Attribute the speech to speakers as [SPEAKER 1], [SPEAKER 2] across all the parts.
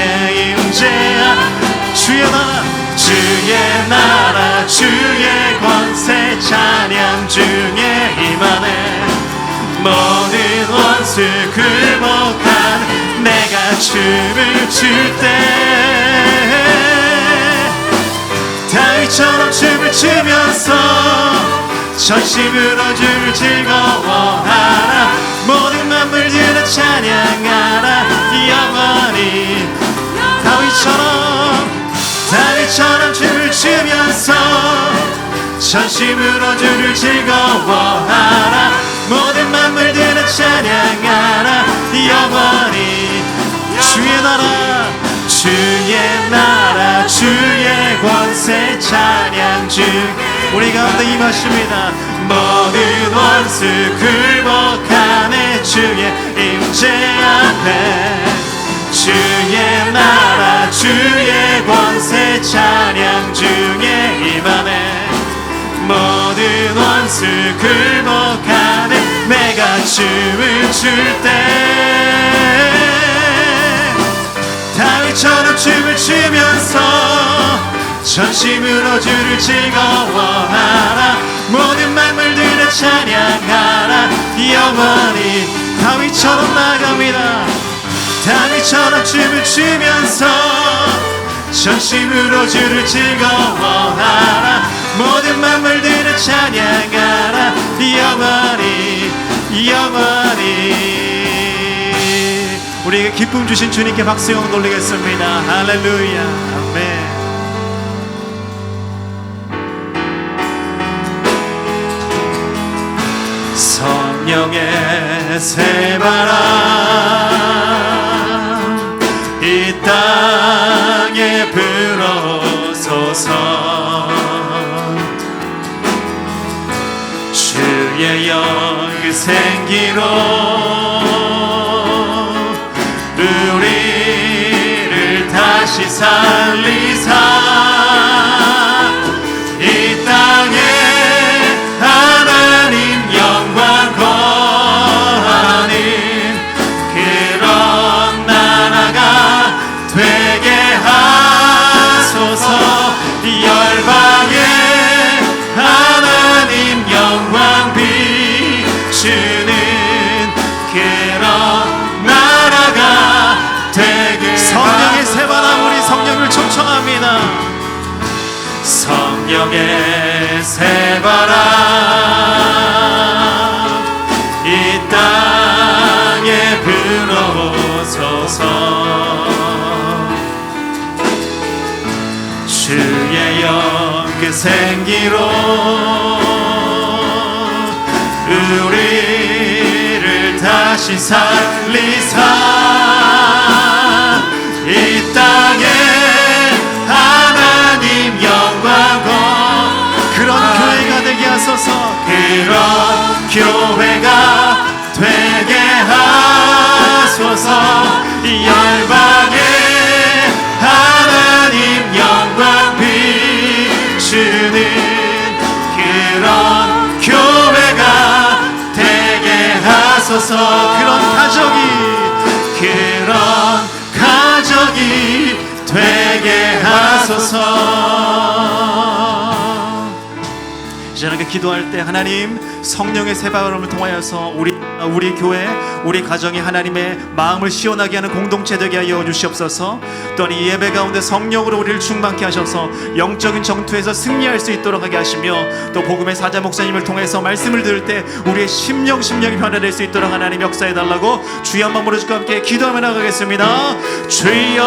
[SPEAKER 1] 주의 임재 주의 나라 주의 권세 찬양 중에 임하네 모든 원수 굴복한 내가 춤을 출 때 다윗처럼 춤을 추면서 전심으로 주를 즐거워하라 모든 만물들을 찬양하라 영원히 다윗처럼 춤을 추면서 전심으로 주를 즐거워하라 모든 만물들은 찬양하라 영원히 주의 나라 주의 권세 찬양 중 우리 가운데 임하십니다 모든 원수 굴복하네 주의 임재 앞에 주의 나라 주의 권세 찬양 중에 임하네 모든 원수 굴복하네 내가 춤을 출 때 다윗처럼 춤을 추면서 전심으로 주를 즐거워하라 모든 만물들을 찬양하라 영원히 다윗처럼 나갑니다 다윗처럼 춤을 추면서 전심으로 주를 즐거워하라 모든 만물들을 찬양하라 영원히 우리에게 기쁨 주신 주님께 박수 영광 돌리겠습니다. 할렐루야 아멘. 성령의 새바람 이 땅에 불어서서 주의 영 생기로 우리를 다시 살리사 이 땅에 하나님 영광 거하는 그런 나라가 되게 하소서 열방에 하나님 영광 비추는 그런 나라가 되게 성령의 새바람 우리 성령을 초청합니다 성령의 새바람 이 땅에 불어서서 주의 영 그 생기로 우리를 다시 살리사 이 땅에 하나님 영광 그런 교회가 되게 하소서 그런 교회가 되게 하소서 열방에 하나님 영광 비추는 그런 교회가 되게 하소서 그런 가정이 되게 하소서 이제는 기도할 때 하나님 성령의 새바람을 통하여서 우리 교회 우리 가정이 하나님의 마음을 시원하게 하는 공동체 되게 하여 주시옵소서 또한 이 예배 가운데 성령으로 우리를 충만케 하셔서 영적인 전투에서 승리할 수 있도록 하게 하시며 또 복음의 사자 목사님을 통해서 말씀을 들을 때 우리의 심령이 변화될 수 있도록 하나님 역사해 달라고 주여 한번 부르시고 함께 기도하며 나가겠습니다 주여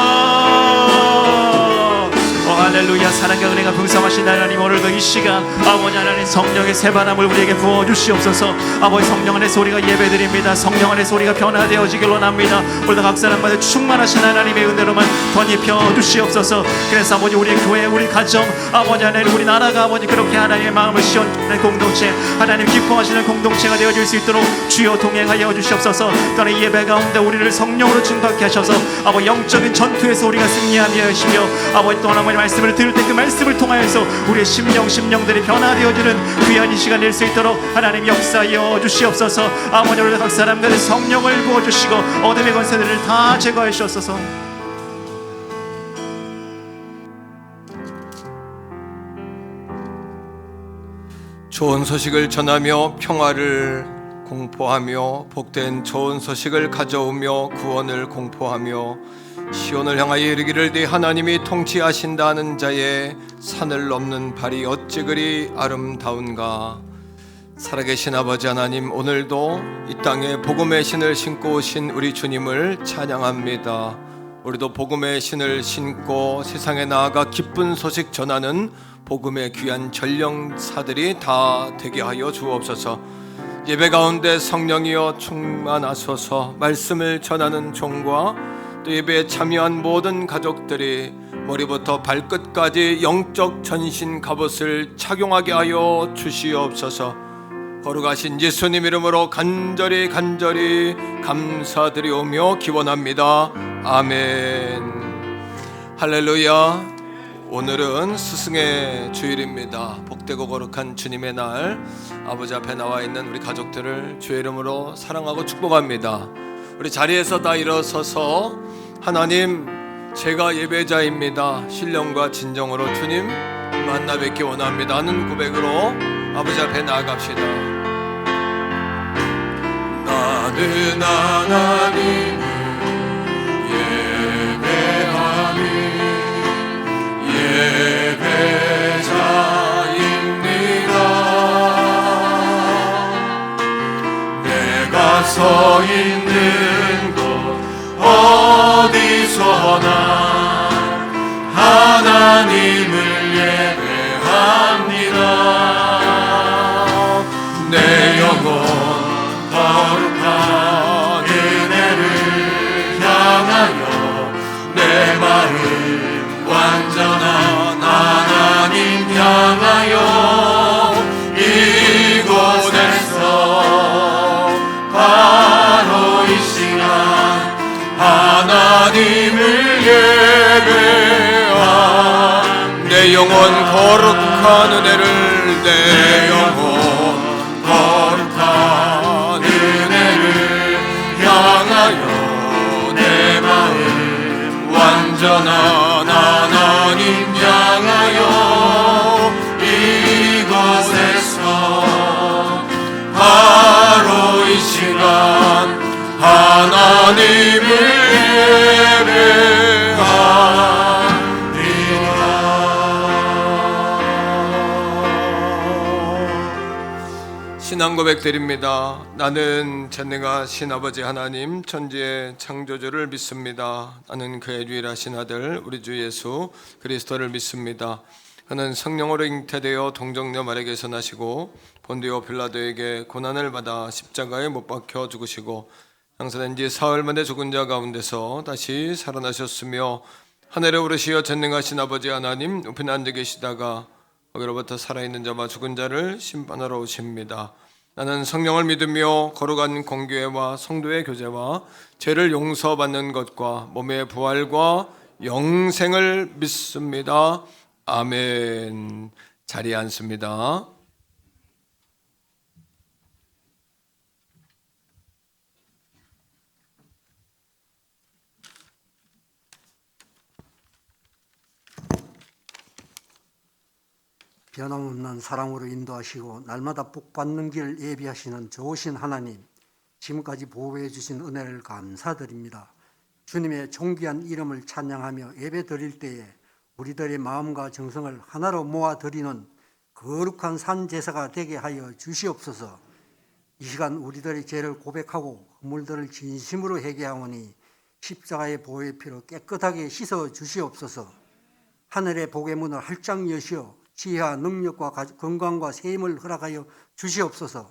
[SPEAKER 1] 할렐루야 사랑과 은혜가 풍성하신 하나님 오늘도 이 시간 아버지 하나님 성령의 새바람을 우리에게 부어주시옵소서 아버지 성령 안에서 우리가 예배드립니다 성령 안에서 우리가 변화되어지길 원합니다 오늘도 각 사람마다 충만하신 하나님의 은혜로만 덧입혀 주시옵소서 그래서 아버지 우리 교회 우리 가정 아버지 하나님 우리 나라가 아버지 그렇게 하나님의 마음을 시원하는 공동체 하나님 기뻐하시는 공동체가 되어질 수 있도록 주여 동행하여 주시옵소서 또한 이 예배 가운데 우리를 성령으로 증박케 하셔서 아버지 영적인 전투에서 우리가 승리하며 하시며 아버지 또한 아버지 말씀을 들을 때 그 말씀을 통하여서 우리의 심령들이 변화되어지는 귀한 이 시간 낼 수 있도록 하나님 역사하여 주시옵소서 아버지 우리 각 사람들의 성령을 부어주시고 어둠의 권세들을 다 제거하시옵소서
[SPEAKER 2] 좋은 소식을 전하며 평화를 공포하며 복된 좋은 소식을 가져오며 구원을 공포하며 시온을 향하여 이르기를 네 하나님이 통치하신다는 자의 산을 넘는 발이 어찌 그리 아름다운가. 살아계신 아버지 하나님, 오늘도 이 땅에 복음의 신을 신고 오신 우리 주님을 찬양합니다. 우리도 복음의 신을 신고 세상에 나아가 기쁜 소식 전하는 복음의 귀한 전령사들이 다 되게 하여 주옵소서. 예배 가운데 성령이여 충만하소서. 말씀을 전하는 종과 또 예배에 참여한 모든 가족들이 머리부터 발끝까지 영적 전신 갑옷을 착용하게 하여 주시옵소서. 거룩하신 예수님 이름으로 간절히 감사드리오며 기원합니다. 아멘. 할렐루야. 오늘은 스승의 주일입니다. 복되고 거룩한 주님의 날, 아버지 앞에 나와 있는 우리 가족들을 주의 이름으로 사랑하고 축복합니다. 우리 자리에서 다 일어서서 하나님, 제가 예배자입니다. 신령과 진정으로 주님 만나 뵙기 원합니다 하는 고백으로 아버지 앞에 나아갑시다. 나는 하나님을 예배하니 예배자입니다. 내가 서 있는 곳 어디서나 하나님을 예배합니다. 내 영혼 거룩한 은혜를 향하여 내 마음 완전한 하나님 향하여 이곳에서 바로 이 시간 하나님을 예배하. 내 영혼 거룩한 은혜를 내 영혼 거룩한 은혜를 향하여 내 마음 완전한 하나님 향하여 이곳에서 바로 이 시간 하나님을 예배하리라. 신앙 고백 드립니다. 나는 전능하신 아버지 하나님 천지의 창조주를 믿습니다. 나는 그의 유일하신 아들 우리 주 예수 그리스도를 믿습니다. 그는 성령으로 잉태되어 동정녀 마리아에게서 나시고 본디오 빌라도에게 고난을 받아 십자가에 못 박혀 죽으시고 장사된 지 사흘 만에 죽은 자 가운데서 다시 살아나셨으며 하늘에 오르시어 전능하신 아버지 하나님 우편에 앉아 계시다가 거기로부터 살아있는 자와 죽은 자를 심판하러 오십니다. 나는 성령을 믿으며 거룩한 공교회와 성도의 교제와 죄를 용서받는 것과 몸의 부활과 영생을 믿습니다. 아멘. 자리에 앉습니다.
[SPEAKER 3] 변함없는 사랑으로 인도하시고 날마다 복받는 길 예비하시는 좋으신 하나님, 지금까지 보호해 주신 은혜를 감사드립니다. 주님의 존귀한 이름을 찬양하며 예배 드릴 때에 우리들의 마음과 정성을 하나로 모아 드리는 거룩한 산제사가 되게 하여 주시옵소서. 이 시간 우리들의 죄를 고백하고 허물들을 진심으로 회개하오니 십자가의 보혈 피로 깨끗하게 씻어 주시옵소서. 하늘의 복의 문을 활짝 여시어 지혜와 능력과 건강과 세임을 허락하여 주시옵소서.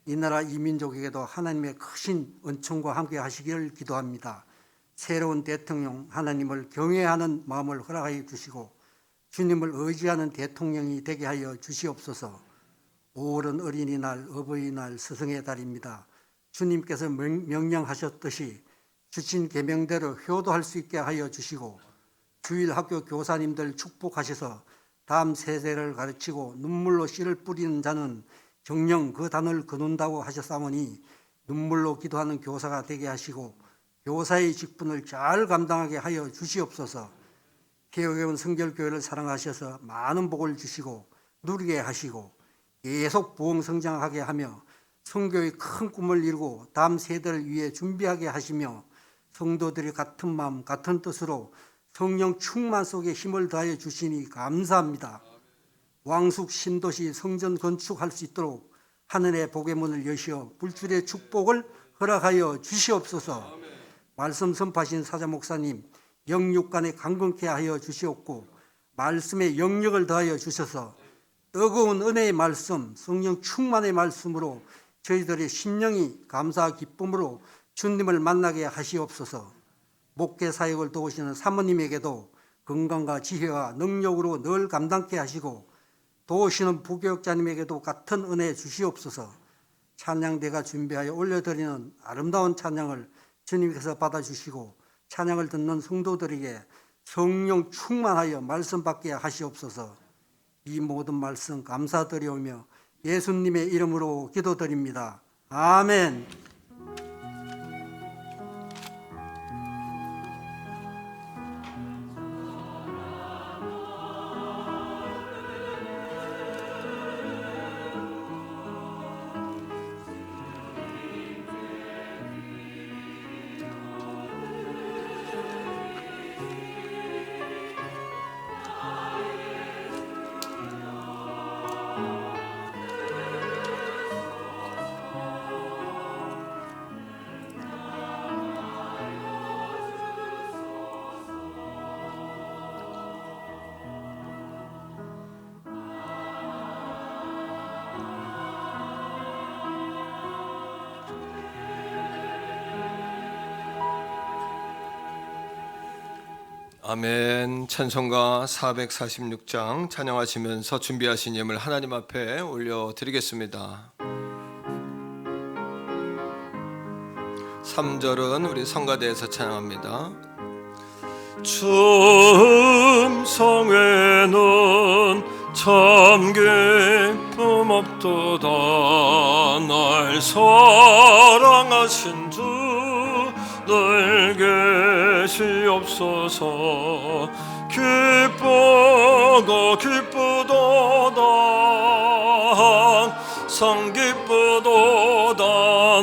[SPEAKER 3] 이 나라 이 민족에게도 하나님의 크신 은총과 함께 하시기를 기도합니다. 새로운 대통령 하나님을 경외하는 마음을 허락하여 주시고 주님을 의지하는 대통령이 되게 하여 주시옵소서. 5월은 어린이날, 어버이날, 스승의 달입니다. 주님께서 명령하셨듯이 주신 계명대로 효도할 수 있게 하여 주시고 주일 학교 교사님들 축복하셔서 다음 세대를 가르치고 눈물로 씨를 뿌리는 자는 정령 그 단을 거둔다고 하셨사오니 눈물로 기도하는 교사가 되게 하시고 교사의 직분을 잘 감당하게 하여 주시옵소서. 개혁해온 성결교회를 사랑하셔서 많은 복을 주시고 누리게 하시고 계속 부흥 성장하게 하며 선교의 큰 꿈을 이루고 다음 세대를 위해 준비하게 하시며 성도들이 같은 마음 같은 뜻으로 성령 충만 속에 힘을 다해 주시니 감사합니다. 왕숙 신도시 성전 건축할 수 있도록 하늘의 복의 문을 여시어 불출의 축복을 허락하여 주시옵소서. 말씀 선포하신 사자 목사님 영육간에 강건케 하여 주시옵고 말씀에 영력을 더하여 주셔서 뜨거운 은혜의 말씀, 성령 충만의 말씀으로 저희들의 심령이 감사와 기쁨으로 주님을 만나게 하시옵소서. 목회 사역을 도우시는 사모님에게도 건강과 지혜와 능력으로 늘 감당케 하시고 도우시는 부교육자님에게도 같은 은혜 주시옵소서. 찬양대가 준비하여 올려드리는 아름다운 찬양을 주님께서 받아주시고 찬양을 듣는 성도들에게 성령 충만하여 말씀 받게 하시옵소서. 이 모든 말씀 감사드리오며 예수님의 이름으로 기도드립니다. 아멘.
[SPEAKER 2] 아멘. 찬송가 446장 찬양하시면서 준비하신 예물 하나님 앞에 올려드리겠습니다. 3절은 우리 성가대에서 찬양합니다.
[SPEAKER 4] 충성에는 참 기쁨 없도다. 날 사랑하신 주 늘 계시옵소서. 기쁘도다 상 기쁘도다.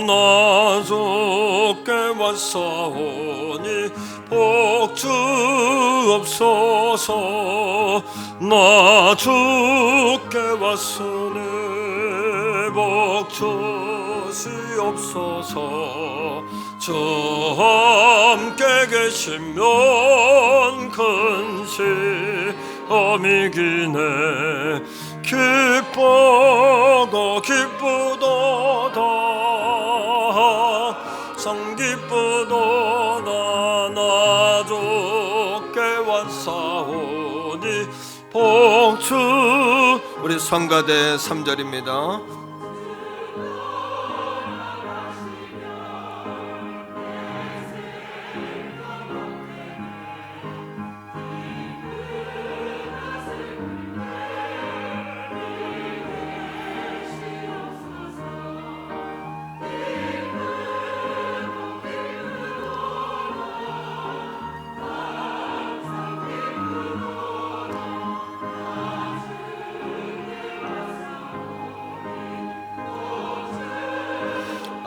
[SPEAKER 4] 나 주께 왔사오니 복 주옵소서. 나 주께 왔으니 복 주시옵소서. 저 함께 계시면 큰 시험이기네. 기쁘도다 상 기쁘도다. 나 주께 왔사오니 복주.
[SPEAKER 2] 우리 성가대 3절입니다.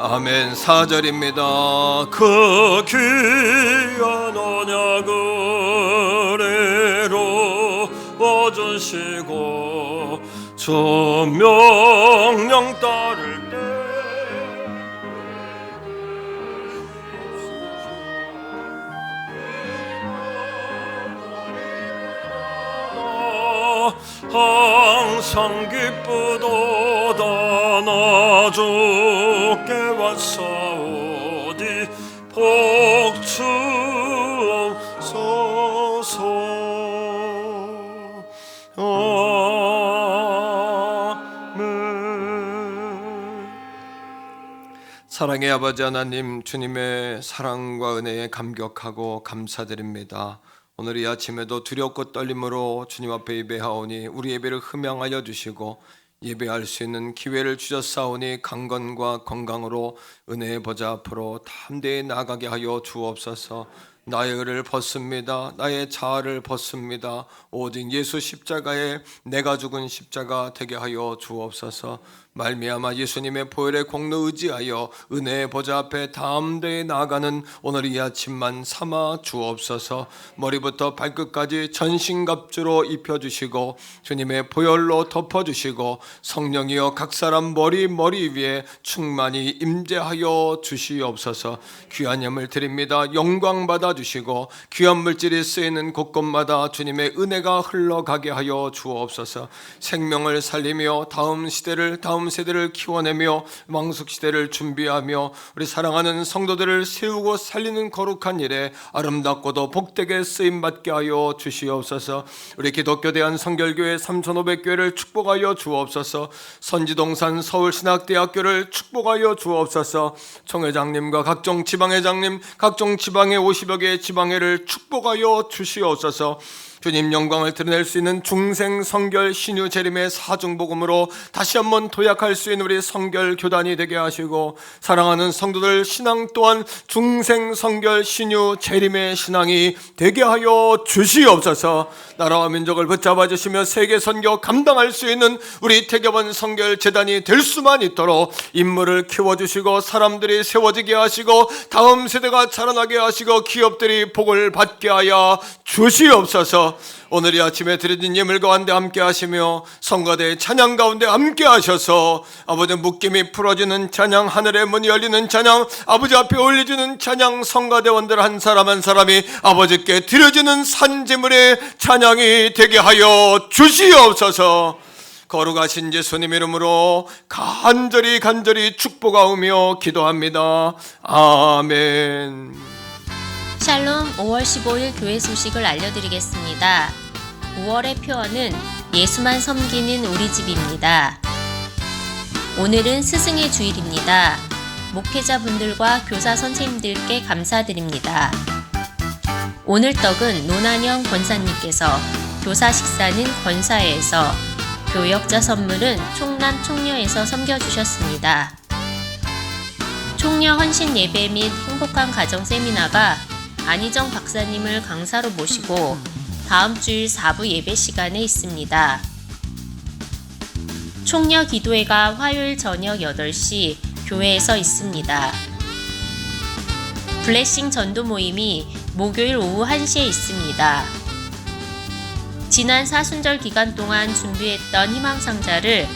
[SPEAKER 2] 아멘. 4절입니다.
[SPEAKER 4] 그 귀한 언약을 이루어주시고 저 명령 따를 때 항상 기쁘도다. 나 주께 왔사오니 복 주옵소서. 아멘.
[SPEAKER 2] 사랑의 아버지 하나님, 주님의 사랑과 은혜에 감격하고 감사드립니다. 오늘 이 아침에도 두렵고 떨림으로 주님 앞에 예배하오니 우리 예배를 흠양하여 주시고 예배할 수 있는 기회를 주셨사오니 강건과 건강으로 은혜의 보좌 앞으로 담대히 나아가게 하여 주옵소서. 나의 의를 벗습니다. 나의 자아를 벗습니다. 오직 예수 십자가에 내가 죽은 십자가 되게 하여 주옵소서. 말미암아 예수님의 보혈의 공로 의지하여 은혜의 보좌 앞에 담대히 나아가는 오늘 이 아침만 삼아 주옵소서. 머리부터 발끝까지 전신갑주로 입혀주시고 주님의 보혈로 덮어주시고 성령이여 각 사람 머리 위에 충만히 임재하여 주시옵소서. 귀한 예물 드립니다. 영광 받아주시고 귀한 물질이 쓰이는 곳곳마다 주님의 은혜가 흘러가게 하여 주옵소서. 생명을 살리며 다음 세대를 키워내며 왕숙 시대를 준비하며 우리 사랑하는 성도들을 세우고 살리는 거룩한 일에 아름답고도 복되게 쓰임 받게 하여 주시옵소서. 우리 기독교 대한성결교회 3500교회를 축복하여 주옵소서. 선지동산 서울신학대학교를 축복하여 주옵소서. 총회장님과 각종 지방회장님, 각종 지방회 50여 개의 지방회를 축복하여 주시옵소서. 주님 영광을 드러낼 수 있는 중생 성결 신유 재림의 사중복음으로 다시 한번 도약할 수 있는 우리 성결 교단이 되게 하시고, 사랑하는 성도들 신앙 또한 중생 성결 신유 재림의 신앙이 되게 하여 주시옵소서. 나라와 민족을 붙잡아 주시며 세계 선교 감당할 수 있는 우리 태교원 성결 재단이 될 수만 있도록 인물을 키워주시고 사람들이 세워지게 하시고 다음 세대가 자라나게 하시고 기업들이 복을 받게 하여 주시옵소서. 오늘 이 아침에 드려진 예물 가운데 함께 하시며 성가대의 찬양 가운데 함께 하셔서 아버지 묶임이 풀어지는 찬양, 하늘의 문이 열리는 찬양, 아버지 앞에 올려주는 찬양, 성가대원들 한 사람 한 사람이 아버지께 드려지는 산제물의 찬양이 되게 하여 주시옵소서. 거룩하신 예수님 이름으로 간절히 축복하오며 기도합니다. 아멘.
[SPEAKER 5] 샬롬. 5월 15일 교회 소식을 알려드리겠습니다. 5월의 표어는 예수만 섬기는 우리 집입니다. 오늘은 스승의 주일입니다. 목회자분들과 교사 선생님들께 감사드립니다. 오늘 떡은 노난영 권사님께서, 교사 식사는 권사회에서, 교역자 선물은 총남 총녀에서 섬겨주셨습니다. 총녀 헌신 예배 및 행복한 가정 세미나가 안희정 박사님을 강사로 모시고 다음 주일 4부 예배 시간에 있습니다. 총녀 기도회가 화요일 저녁 8시 교회에서 있습니다. 블레싱 전도 모임이 목요일 오후 1시에 있습니다. 지난 사순절 기간 동안 준비했던 희망상자를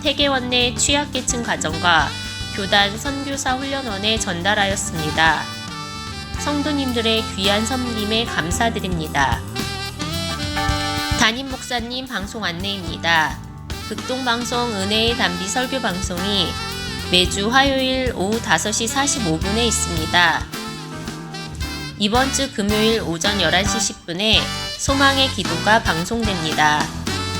[SPEAKER 5] 태계원 내 취약계층 가정과 교단 선교사 훈련원에 전달하였습니다. 성도님들의 귀한 섬김에 감사드립니다. 담임 목사님 방송 안내입니다. 극동방송 은혜의 단비 설교 방송이 매주 화요일 오후 5시 45분에 있습니다. 이번 주 금요일 오전 11시 10분에 소망의 기도가 방송됩니다.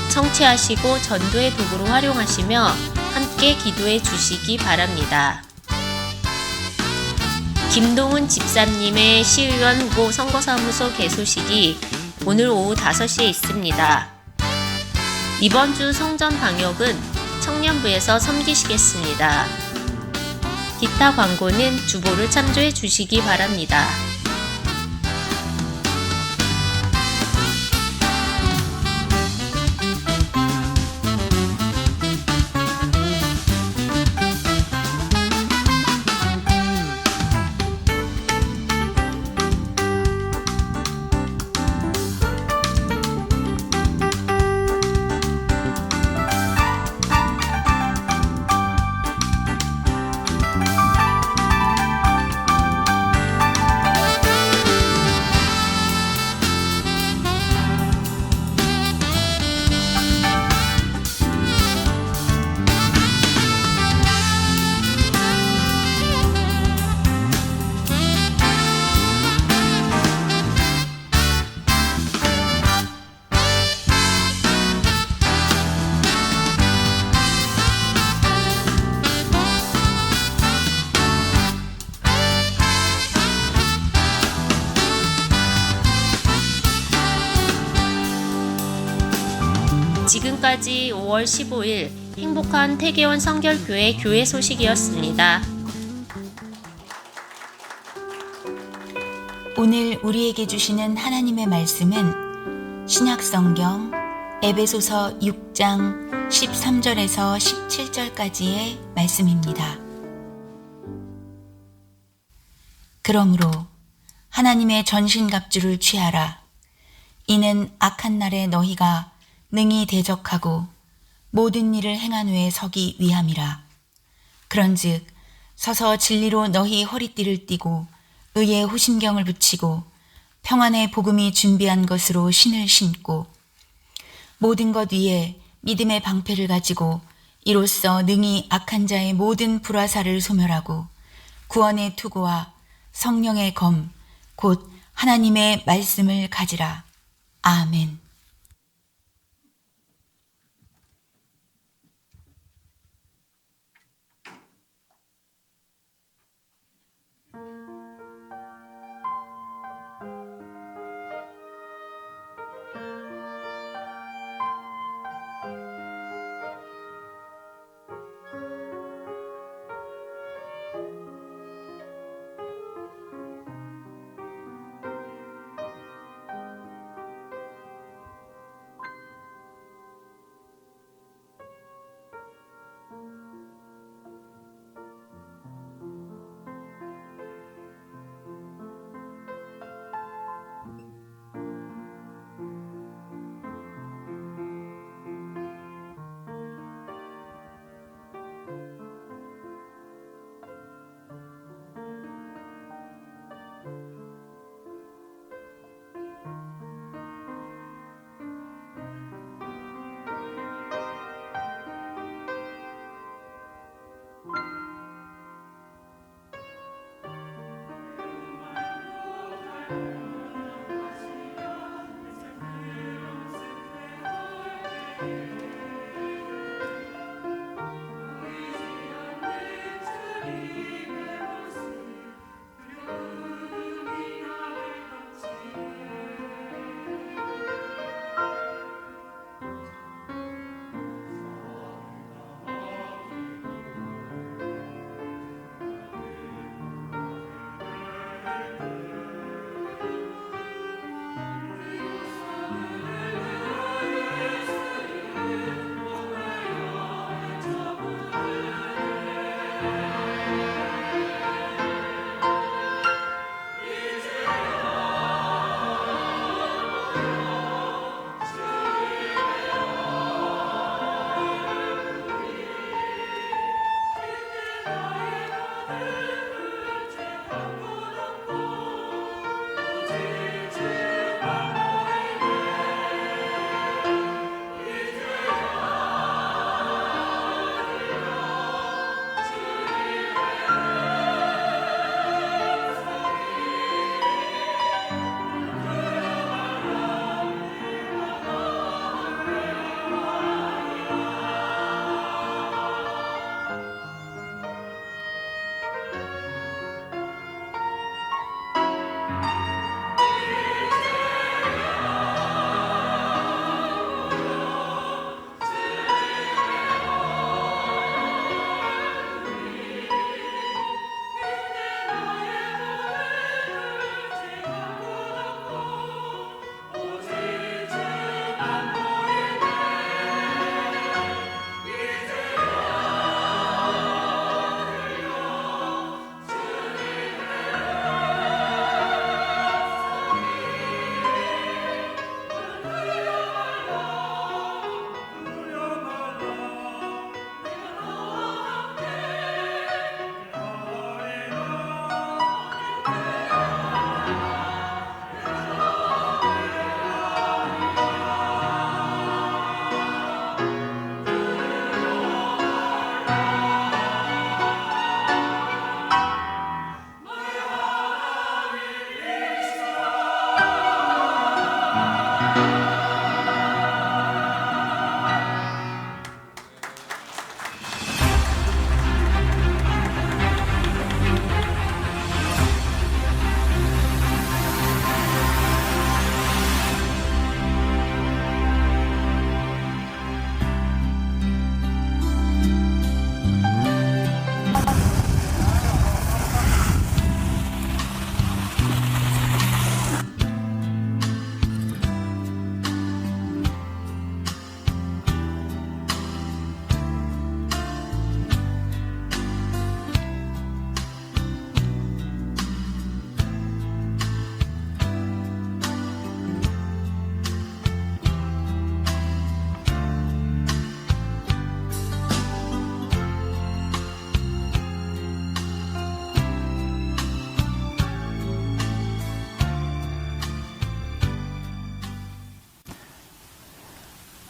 [SPEAKER 5] 청취하시고 전도의 도구로 활용하시며 함께 기도해 주시기 바랍니다. 김동훈 집사님의 시의원 고 선거사무소 개소식이 오늘 오후 5시에 있습니다. 이번 주 성전 방역은 청년부에서 섬기시겠습니다. 기타 광고는 주보를 참조해 주시기 바랍니다. 지금까지 5월 15일 행복한 태계원 성결교회 교회 소식이었습니다.
[SPEAKER 6] 오늘 우리에게 주시는 하나님의 말씀은 신약성경 에베소서 6장 13절에서 17절까지의 말씀입니다. 그러므로 하나님의 전신갑주를 취하라. 이는 악한 날에 너희가 능히 대적하고 모든 일을 행한 후에 서기 위함이라. 그런즉 서서 진리로 너희 허리띠를 띠고 의의 호심경을 붙이고 평안의 복음이 준비한 것으로 신을 신고 모든 것 위에 믿음의 방패를 가지고 이로써 능히 악한 자의 모든 불화살을 소멸하고 구원의 투구와 성령의 검, 곧 하나님의 말씀을 가지라. 아멘.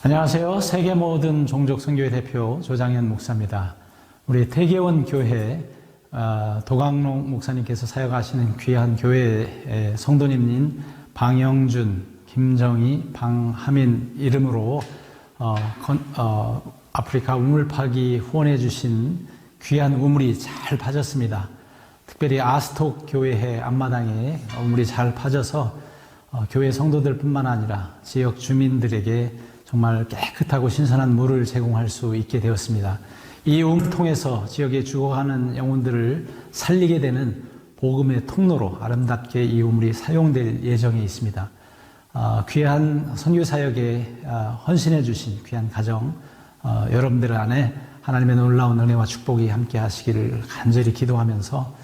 [SPEAKER 7] 안녕하세요. 세계 모든 종족 선교회 대표 조장현 목사입니다. 우리 태계원 교회 도강록 목사님께서 사역하시는 귀한 교회의 성도님인 방영준, 김정희, 방하민 이름으로 아프리카 우물 파기 후원해 주신 귀한 우물이 잘 파졌습니다. 특별히 아스톡 교회의 앞마당에 우물이 잘 파져서 교회 성도들뿐만 아니라 지역 주민들에게 정말 깨끗하고 신선한 물을 제공할 수 있게 되었습니다. 이 우물을 통해서 지역에 죽어가는 영혼들을 살리게 되는 복음의 통로로 아름답게 이 우물이 사용될 예정에 있습니다. 귀한 선교 사역에 헌신해 주신 귀한 가정 여러분들 안에 하나님의 놀라운 은혜와 축복이 함께 하시기를 간절히 기도하면서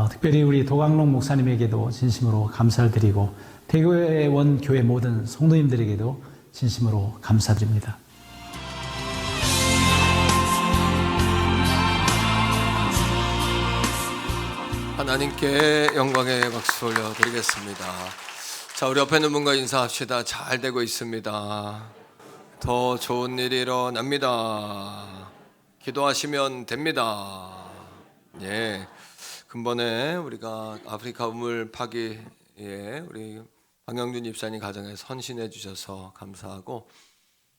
[SPEAKER 7] 특별히 우리 도강록 목사님에게도 진심으로 감사를 드리고 태계원 교회 모든 성도님들에게도 진심으로 감사드립니다.
[SPEAKER 2] 하나님께 영광의 박수 올려드리겠습니다. 자, 우리 옆에 있는 분과 인사합시다. 잘 되고 있습니다. 더 좋은 일이 일어납니다. 기도하시면 됩니다. 예, 근본에 우리가 아프리카 우물 파기에 우리 방영준 집사님 가정에 헌신해 주셔서 감사하고,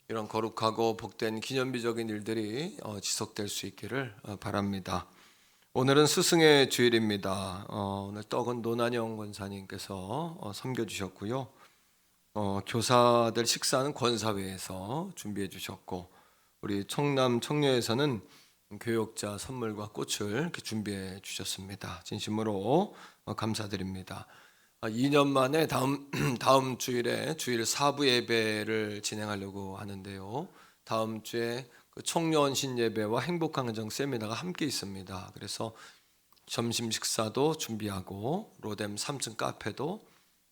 [SPEAKER 2] 이런 거룩하고 복된 기념비적인 일들이 지속될 수 있기를 바랍니다. 오늘은 스승의 주일입니다. 오늘 떡은 노난영 권사님께서 섬겨주셨고요. 교사들 식사는 권사회에서 준비해 주셨고, 우리 청남 청녀에서는 교역자 선물과 꽃을 이렇게 준비해 주셨습니다. 진심으로 감사드립니다. 2년 만에 다음 주일에 주일 4부 예배를 진행하려고 하는데요. 다음 주에 그 청년신 예배와 행복한 가정 세미나가 함께 있습니다. 그래서 점심 식사도 준비하고 로뎀 3층 카페도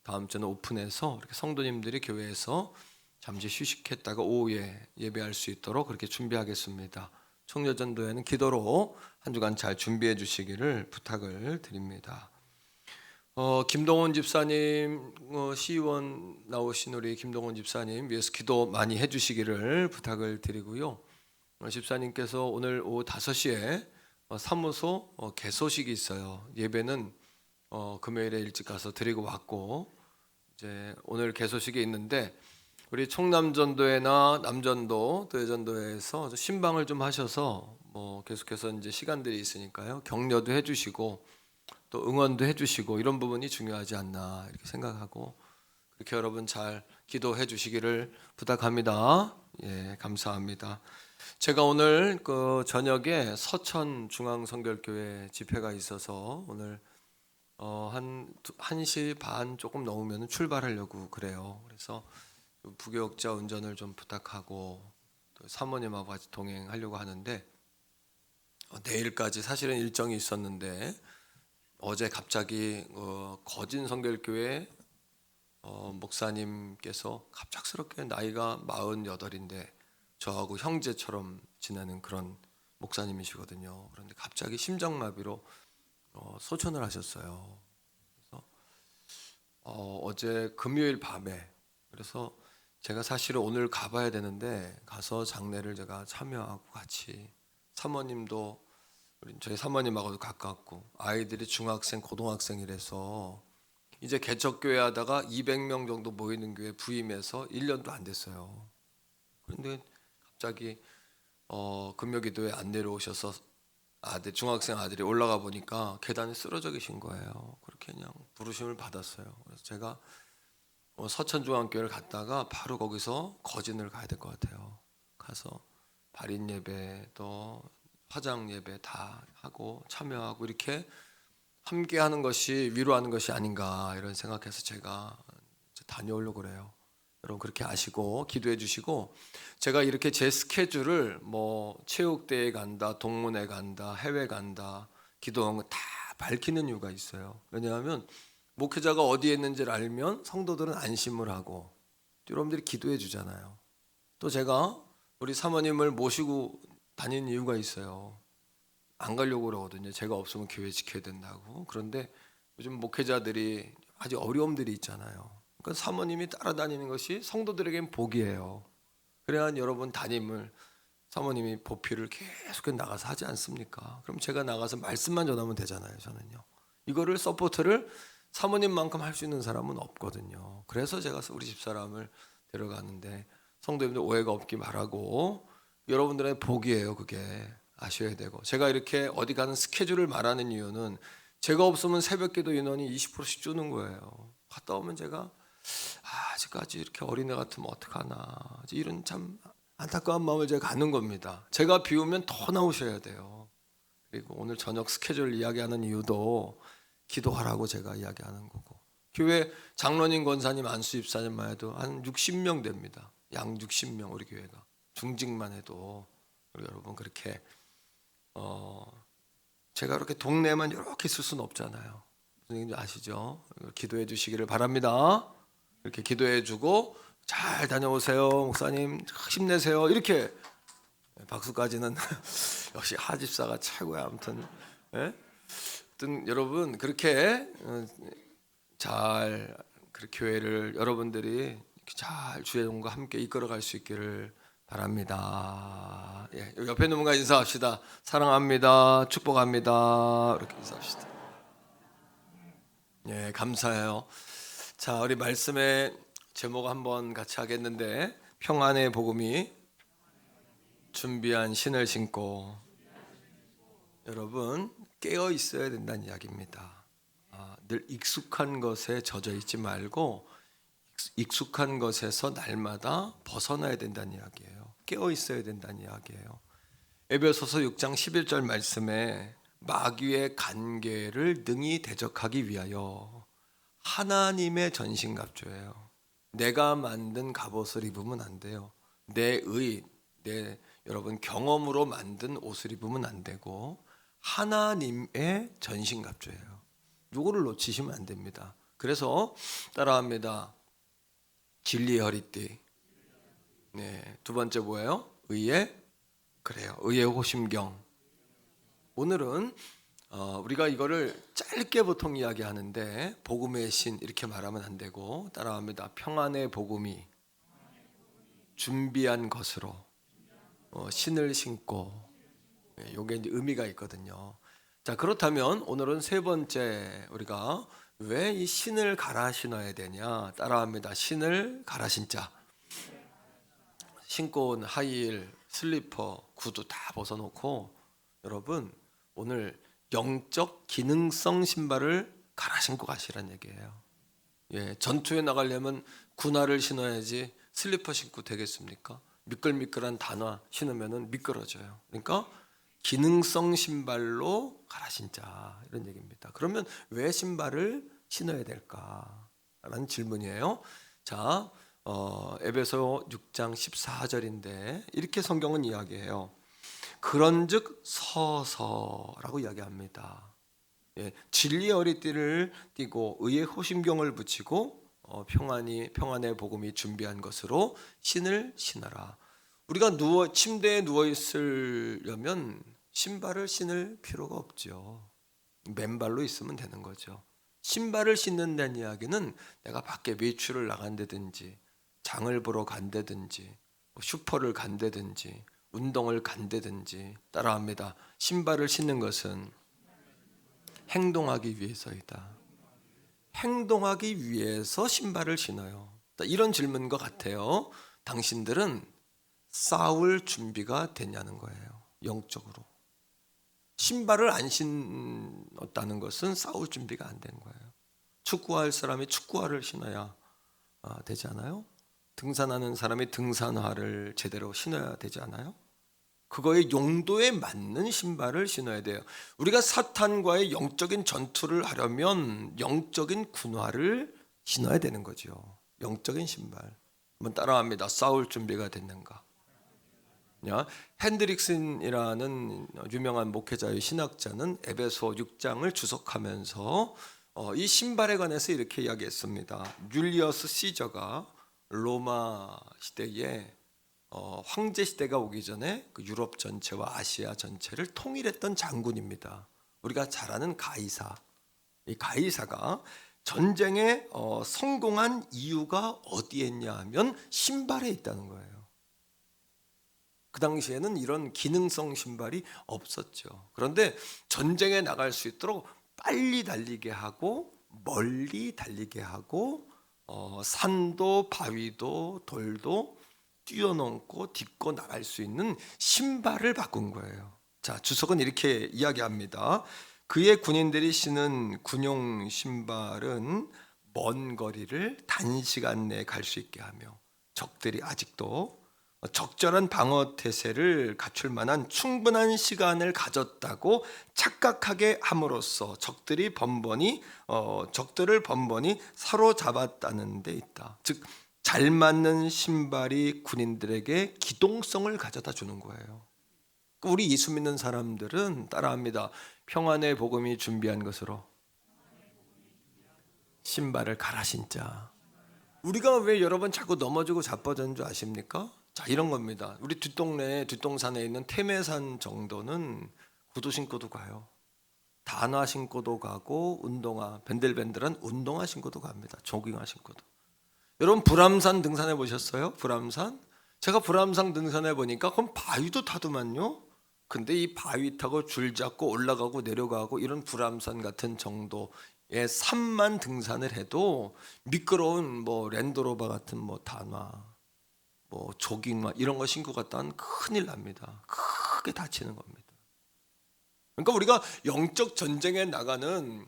[SPEAKER 2] 다음 주는 오픈해서 이렇게 성도님들이 교회에서 잠시 휴식했다가 오후에 예배할 수 있도록 그렇게 준비하겠습니다. 청년전도회는 기도로 한 주간 잘 준비해 주시기를 부탁을 드립니다. 김동원 집사님, 시의원 나오신 우리 김동원 집사님 위해서 기도 많이 해주시기를 부탁을 드리고요. 집사님께서 오늘 오후 5시에 사무소 개소식이 있어요. 예배는 금요일에 일찍 가서 드리고 왔고, 이제 오늘 개소식이 있는데 우리 총남전도회나 남전도, 도회전도회에서 신방을 좀 하셔서 계속해서 이제 시간들이 있으니까요. 격려도 해주시고 또 응원도 해주시고 이런 부분이 중요하지 않나 이렇게 생각하고, 그렇게 여러분 잘 기도해 주시기를 부탁합니다. 예, 감사합니다. 제가 오늘 그 저녁에 서천 중앙성결교회 집회가 있어서 오늘 한 1시 반 조금 넘으면 출발하려고 그래요. 그래서 부교역자 운전을 좀 부탁하고 또 사모님하고 같이 동행하려고 하는데, 내일까지 사실은 일정이 있었는데 어제 갑자기 거진 성결교회 목사님께서 갑작스럽게 나이가 48인데 저하고 형제처럼 지내는 그런 목사님이시거든요. 그런데 갑자기 심장마비로 소천을 하셨어요. 그래서 어제 금요일 밤에, 그래서 제가 사실은 오늘 가봐야 되는데 가서 장례를 제가 참여하고 같이, 사모님도 저희 사모님하고도 가깝고 아이들이 중학생, 고등학생이라서 이제 개척교회 하다가 200명 정도 모이는 교회 부임해서 1년도 안 됐어요. 그런데 갑자기 금요기도에 안 내려오셔서 중학생 아들이 올라가 보니까 계단에 쓰러져 계신 거예요. 그렇게 그냥 부르심을 받았어요. 그래서 제가 서천중앙교회를 갔다가 바로 거기서 거진을 가야 될 것 같아요. 가서 발인 예배 또 화장 예배 다 하고 참여하고 이렇게 함께 하는 것이 위로하는 것이 아닌가 이런 생각해서 제가 다녀오려고 그래요. 여러분 그렇게 아시고 기도해 주시고, 제가 이렇게 제 스케줄을 체육대회 간다, 동문회 간다, 해외 간다, 기도하는 거 다 밝히는 이유가 있어요. 왜냐하면 목회자가 어디에 있는지를 알면 성도들은 안심을 하고 여러분들이 기도해 주잖아요. 또 제가 우리 사모님을 모시고 다니는 이유가 있어요. 안 가려고 그러거든요. 제가 없으면 교회 지켜야 된다고. 그런데 요즘 목회자들이 아주 어려움들이 있잖아요. 그러니까 사모님이 따라다니는 것이 성도들에겐 복이에요. 그래야 여러분 담임을 사모님이 보필을 계속 나가서 하지 않습니까? 그럼 제가 나가서 말씀만 전하면 되잖아요. 저는요. 이거를 서포트를 사모님만큼 할 수 있는 사람은 없거든요. 그래서 제가 우리 집사람을 데려가는데 성도님들 오해가 없기 바라고 여러분들의 복이에요. 그게 아셔야 되고 제가 이렇게 어디 가는 스케줄을 말하는 이유는 제가 없으면 새벽기도 인원이 20%씩 주는 거예요. 갔다 오면 제가 아직까지 이렇게 어린애 같으면 어떡하나 이런 참 안타까운 마음을 제가 갖는 겁니다. 제가 비우면 더 나오셔야 돼요. 그리고 오늘 저녁 스케줄 이야기하는 이유도 기도하라고 제가 이야기하는 거고 교회 장로님, 권사님, 안수 집사님만 해도 한 60명 됩니다. 양 60명 우리 교회가 중직만 해도 우리 여러분 그렇게 제가 그렇게 동네만 이렇게 있을 수는 없잖아요. 선생님 아시죠? 기도해 주시기를 바랍니다. 이렇게 기도해 주고 잘 다녀오세요. 목사님 힘내세요. 이렇게 박수까지는 역시 하집사가 최고야. 아무튼 여러분 그렇게 잘 교회를 여러분들이 잘 주의 종과 함께 이끌어갈 수 있기를 바랍니다. 예, 옆에 있는 분과 인사합시다. 사랑합니다. 축복합니다. 이렇게 인사합시다. 예, 감사해요. 자, 우리 말씀의 제목 한번 같이 하겠는데 평안의 복음이 준비한 신을 신고 여러분 깨어 있어야 된다는 이야기입니다. 늘 익숙한 것에 젖어 있지 말고 익숙한 것에서 날마다 벗어나야 된다는 이야기예요. 깨어 있어야 된다는 이야기예요. 에베소서 6장 11절 말씀에 마귀의 간계를 능히 대적하기 위하여 하나님의 전신갑주예요. 내가 만든 갑옷을 입으면 안 돼요. 내 여러분 경험으로 만든 옷을 입으면 안 되고 하나님의 전신갑주예요. 요거를 놓치시면 안 됩니다. 그래서 따라합니다. 진리의 허리띠. 네, 두 번째 뭐예요? 의의 호심경. 오늘은 우리가 이거를 짧게 보통 이야기하는데 복음의 신 이렇게 말하면 안 되고 따라합니다. 평안의 복음이 준비한 것으로 신을 신고 이게 이제 의미가 있거든요. 자, 그렇다면 오늘은 세 번째 우리가 왜 이 신을 갈아 신어야 되냐? 따라합니다. 신을 갈아 신자. 신고 온 하이힐, 슬리퍼, 구두 다 벗어놓고 여러분 오늘 영적 기능성 신발을 갈아 신고 가시란 얘기예요. 예, 전투에 나가려면 군화를 신어야지 슬리퍼 신고 되겠습니까? 미끌미끌한 단화 신으면 미끄러져요. 그러니까 기능성 신발로 갈아 신자 이런 얘기입니다. 그러면 왜 신발을 신어야 될까라는 질문이에요. 자, 에베소 6장 14절인데 이렇게 성경은 이야기해요. 그런즉 서서라고 이야기합니다. 예, 진리의 허리띠를 띠고 의의 호심경을 붙이고 평안의 복음이 준비한 것으로 신을 신어라. 우리가 침대에 누워 있으려면 신발을 신을 필요가 없죠. 맨발로 있으면 되는 거죠. 신발을 신는다는 이야기는 내가 밖에 외출을 나간다든지 장을 보러 간다든지 슈퍼를 간다든지 운동을 간다든지 따라합니다. 신발을 신는 것은 행동하기 위해서이다. 행동하기 위해서 신발을 신어요. 이런 질문과 같아요. 당신들은 싸울 준비가 됐냐는 거예요. 영적으로. 신발을 안 신었다는 것은 싸울 준비가 안 된 거예요. 축구할 사람이 축구화를 신어야 되지 않아요? 등산하는 사람이 등산화를 제대로 신어야 되지 않아요? 그거의 용도에 맞는 신발을 신어야 돼요. 우리가 사탄과의 영적인 전투를 하려면 영적인 군화를 신어야 되는 거죠. 영적인 신발. 한번 따라합니다. 싸울 준비가 됐는가? 핸드릭슨이라는 유명한 목회자의 신학자는 에베소 6장을 주석하면서 이 신발에 관해서 이렇게 이야기했습니다. 율리어스 시저가 로마 시대에 황제 시대가 오기 전에 그 유럽 전체와 아시아 전체를 통일했던 장군입니다. 우리가 잘 아는 가이사. 이 가이사가 전쟁에 성공한 이유가 어디에 있냐 하면 신발에 있다는 거예요. 그 당시에는 이런 기능성 신발이 없었죠. 그런데 전쟁에 나갈 수 있도록 빨리 달리게 하고 멀리 달리게 하고 산도 바위도 돌도 뛰어넘고 딛고 나갈 수 있는 신발을 바꾼 거예요. 자, 주석은 이렇게 이야기합니다. 그의 군인들이 신은 군용 신발은 먼 거리를 단시간 내에 갈 수 있게 하며 적들이 아직도 적절한 방어 태세를 갖출 만한 충분한 시간을 가졌다고 착각하게 함으로써 적들을 번번이 사로잡았다는 데 있다. 즉, 잘 맞는 신발이 군인들에게 기동성을 가져다 주는 거예요. 우리 예수 믿는 사람들은 따라합니다. 평안의 복음이 준비한 것으로 신발을 갈아 신자. 우리가 왜 여러분 자꾸 넘어지고 자빠졌는 줄 아십니까? 자, 이런 겁니다. 우리 뒷동산에 있는 태매산 정도는 구두 신고도 가요. 단화 신고도 가고 운동화, 밴들밴들한 운동화 신고도 갑니다. 조깅화 신고도. 여러분 불암산 등산해 보셨어요? 불암산? 제가 불암산 등산해 보니까 그럼 바위도 타더만요. 근데 이 바위 타고 줄 잡고 올라가고 내려가고 이런 불암산 같은 정도의 산만 등산을 해도 미끄러운 랜드로버 같은 단화, 조깅화 이런 거 신고 갔다면 큰일 납니다. 크게 다치는 겁니다. 그러니까 우리가 영적 전쟁에 나가는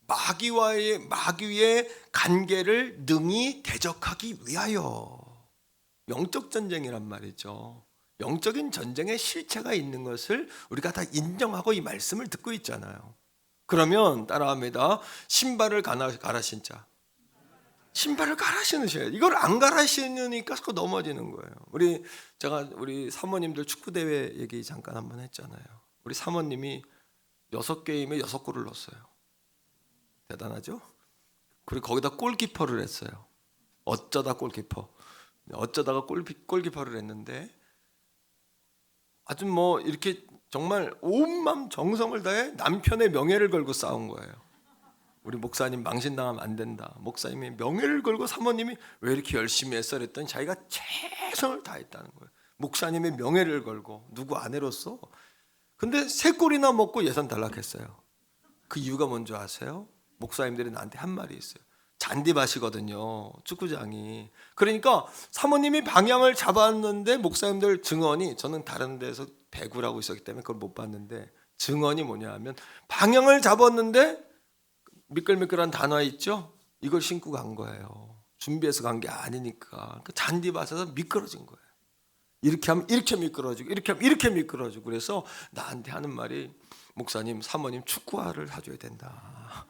[SPEAKER 2] 마귀의 간계를 능히 대적하기 위하여 영적 전쟁이란 말이죠. 영적인 전쟁의 실체가 있는 것을 우리가 다 인정하고 이 말씀을 듣고 있잖아요. 그러면 따라합니다. 신발을 갈아 신자. 신발을 갈아 신으셔야 돼요. 이걸 안 갈아 신으니까 자꾸 넘어지는 거예요. 우리 사모님들 축구대회 얘기 잠깐 한번 했잖아요. 우리 사모님이 6게임에 6골을 넣었어요. 대단하죠? 그리고 거기다 골키퍼를 했어요. 어쩌다가 골키퍼를 했는데 아주 이렇게 정말 온맘 정성을 다해 남편의 명예를 걸고 싸운 거예요. 우리 목사님 망신당하면 안 된다. 목사님이 명예를 걸고 사모님이 왜 이렇게 열심히 했어? 그랬더니 자기가 최선을 다했다는 거예요. 목사님의 명예를 걸고 누구 아내로서. 근데 3골이나 먹고 예선 탈락했어요. 그 이유가 뭔지 아세요? 목사님들이 나한테 한 말이 있어요. 잔디밭이거든요, 축구장이. 그러니까 사모님이 방향을 잡았는데 목사님들 증언이, 저는 다른 데서 배구를 하고 있었기 때문에 그걸 못 봤는데 증언이 뭐냐 하면 방향을 잡았는데 미끌미끌한 단화 있죠? 이걸 신고 간 거예요. 준비해서 간 게 아니니까. 그 잔디밭에서 미끄러진 거예요. 이렇게 하면 이렇게 미끄러지고 이렇게 하면 이렇게 미끄러지고. 그래서 나한테 하는 말이, 목사님 사모님 축구화를 사줘야 된다.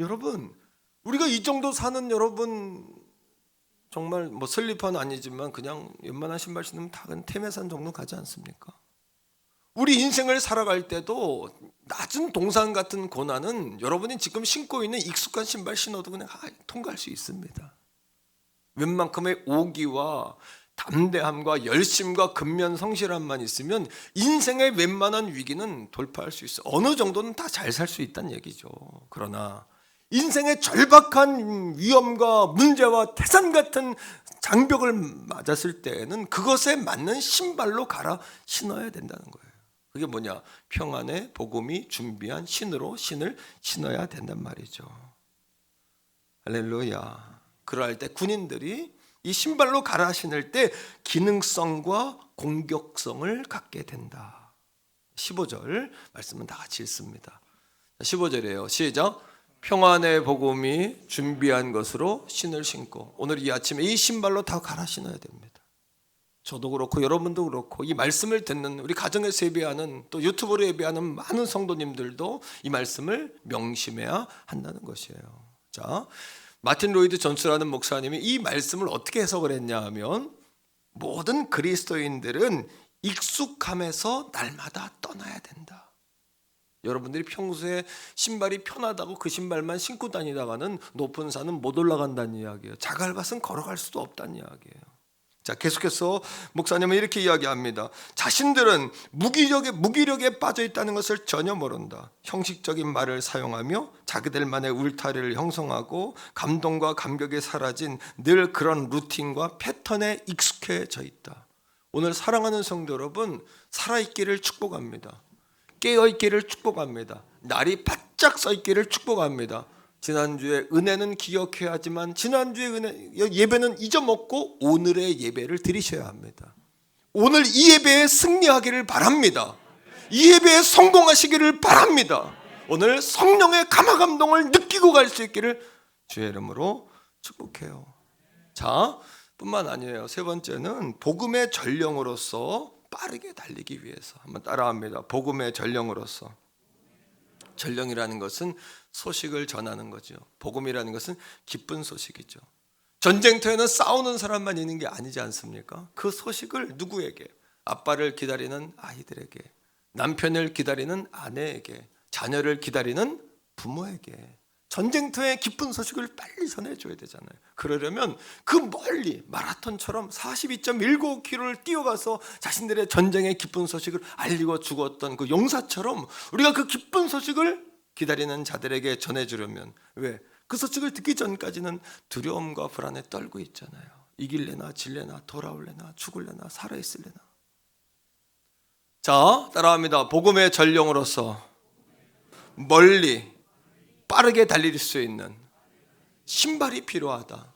[SPEAKER 2] 여러분, 우리가 이 정도 사는 여러분 정말 슬리퍼는 아니지만 그냥 웬만한 신발 신으면 다 태매산 정도 가지 않습니까? 우리 인생을 살아갈 때도 낮은 동산 같은 고난은 여러분이 지금 신고 있는 익숙한 신발 신어도 그냥 통과할 수 있습니다. 웬만큼의 오기와 담대함과 열심과 근면 성실함만 있으면 인생의 웬만한 위기는 돌파할 수 있어요. 어느 정도는 다 잘 살 수 있다는 얘기죠. 그러나 인생의 절박한 위험과 문제와 태산 같은 장벽을 맞았을 때에는 그것에 맞는 신발로 갈아 신어야 된다는 거예요. 그게 뭐냐? 평안의 복음이 준비한 신으로 신을 신어야 된단 말이죠. 할렐루야. 그럴 때 군인들이 이 신발로 갈아 신을 때 기능성과 공격성을 갖게 된다. 15절 말씀은 다 같이 읽습니다. 15절이에요. 시작. 평안의 복음이 준비한 것으로 신을 신고. 오늘 이 아침에 이 신발로 다 갈아 신어야 됩니다. 저도 그렇고 여러분도 그렇고 이 말씀을 듣는 우리 가정에서 예배하는, 또 유튜브로 예배하는 많은 성도님들도 이 말씀을 명심해야 한다는 것이에요. 자, 마틴 로이드 존스라는 목사님이 이 말씀을 어떻게 해석을 했냐 하면, 모든 그리스도인들은 익숙함에서 날마다 떠나야 된다. 여러분들이 평소에 신발이 편하다고 그 신발만 신고 다니다가는 높은 산은 못 올라간다는 이야기예요. 자갈밭은 걸어갈 수도 없다는 이야기예요. 자, 계속해서 목사님은 이렇게 이야기합니다. 자신들은 무기력에 빠져 있다는 것을 전혀 모른다. 형식적인 말을 사용하며 자기들만의 울타리를 형성하고 감동과 감격이 사라진 늘 그런 루틴과 패턴에 익숙해져 있다. 오늘 사랑하는 성도 여러분, 살아있기를 축복합니다. 깨어있기를 축복합니다. 날이 바짝 서있기를 축복합니다. 지난주에 은혜는 기억해야 하지만 지난주에 예배는 잊어먹고 오늘의 예배를 드리셔야 합니다. 오늘 이 예배에 승리하기를 바랍니다. 이 예배에 성공하시기를 바랍니다. 오늘 성령의 감화감동을 느끼고 갈 수 있기를 주의 이름으로 축복해요. 자, 뿐만 아니에요. 세 번째는 복음의 전령으로서 빠르게 달리기 위해서. 한번 따라합니다. 복음의 전령으로서. 전령이라는 것은 소식을 전하는 거죠. 복음이라는 것은 기쁜 소식이죠. 전쟁터에는 싸우는 사람만 있는 게 아니지 않습니까? 그 소식을 누구에게? 아빠를 기다리는 아이들에게, 남편을 기다리는 아내에게, 자녀를 기다리는 부모에게 전쟁터의 기쁜 소식을 빨리 전해줘야 되잖아요. 그러려면 그 멀리 마라톤처럼 42.195km를 뛰어가서 자신들의 전쟁의 기쁜 소식을 알리고 죽었던 그 용사처럼 우리가 그 기쁜 소식을 기다리는 자들에게 전해주려면, 왜? 그 소식을 듣기 전까지는 두려움과 불안에 떨고 있잖아요. 이길래나 질래나 돌아올래나 죽을래나 살아있을래나. 자, 따라합니다. 복음의 전령으로서 멀리 빠르게 달릴 수 있는 신발이 필요하다.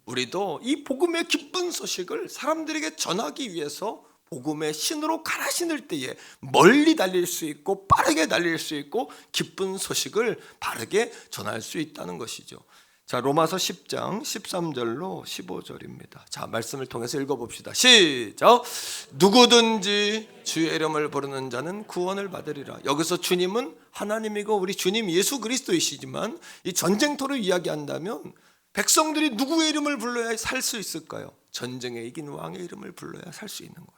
[SPEAKER 2] 우리도 이 복음의 기쁜 소식을 사람들에게 전하기 위해서 복음의 신으로 갈아 신을 때에 멀리 달릴 수 있고 빠르게 달릴 수 있고 기쁜 소식을 바르게 전할 수 있다는 것이죠. 자, 로마서 10장 13절로 15절입니다. 자, 말씀을 통해서 읽어봅시다. 시작. 누구든지 주의 이름을 부르는 자는 구원을 받으리라. 여기서 주님은 하나님이고 우리 주님 예수 그리스도이시지만 이 전쟁터를 이야기한다면 백성들이 누구의 이름을 불러야 살 수 있을까요? 전쟁에 이긴 왕의 이름을 불러야 살 수 있는 거예요.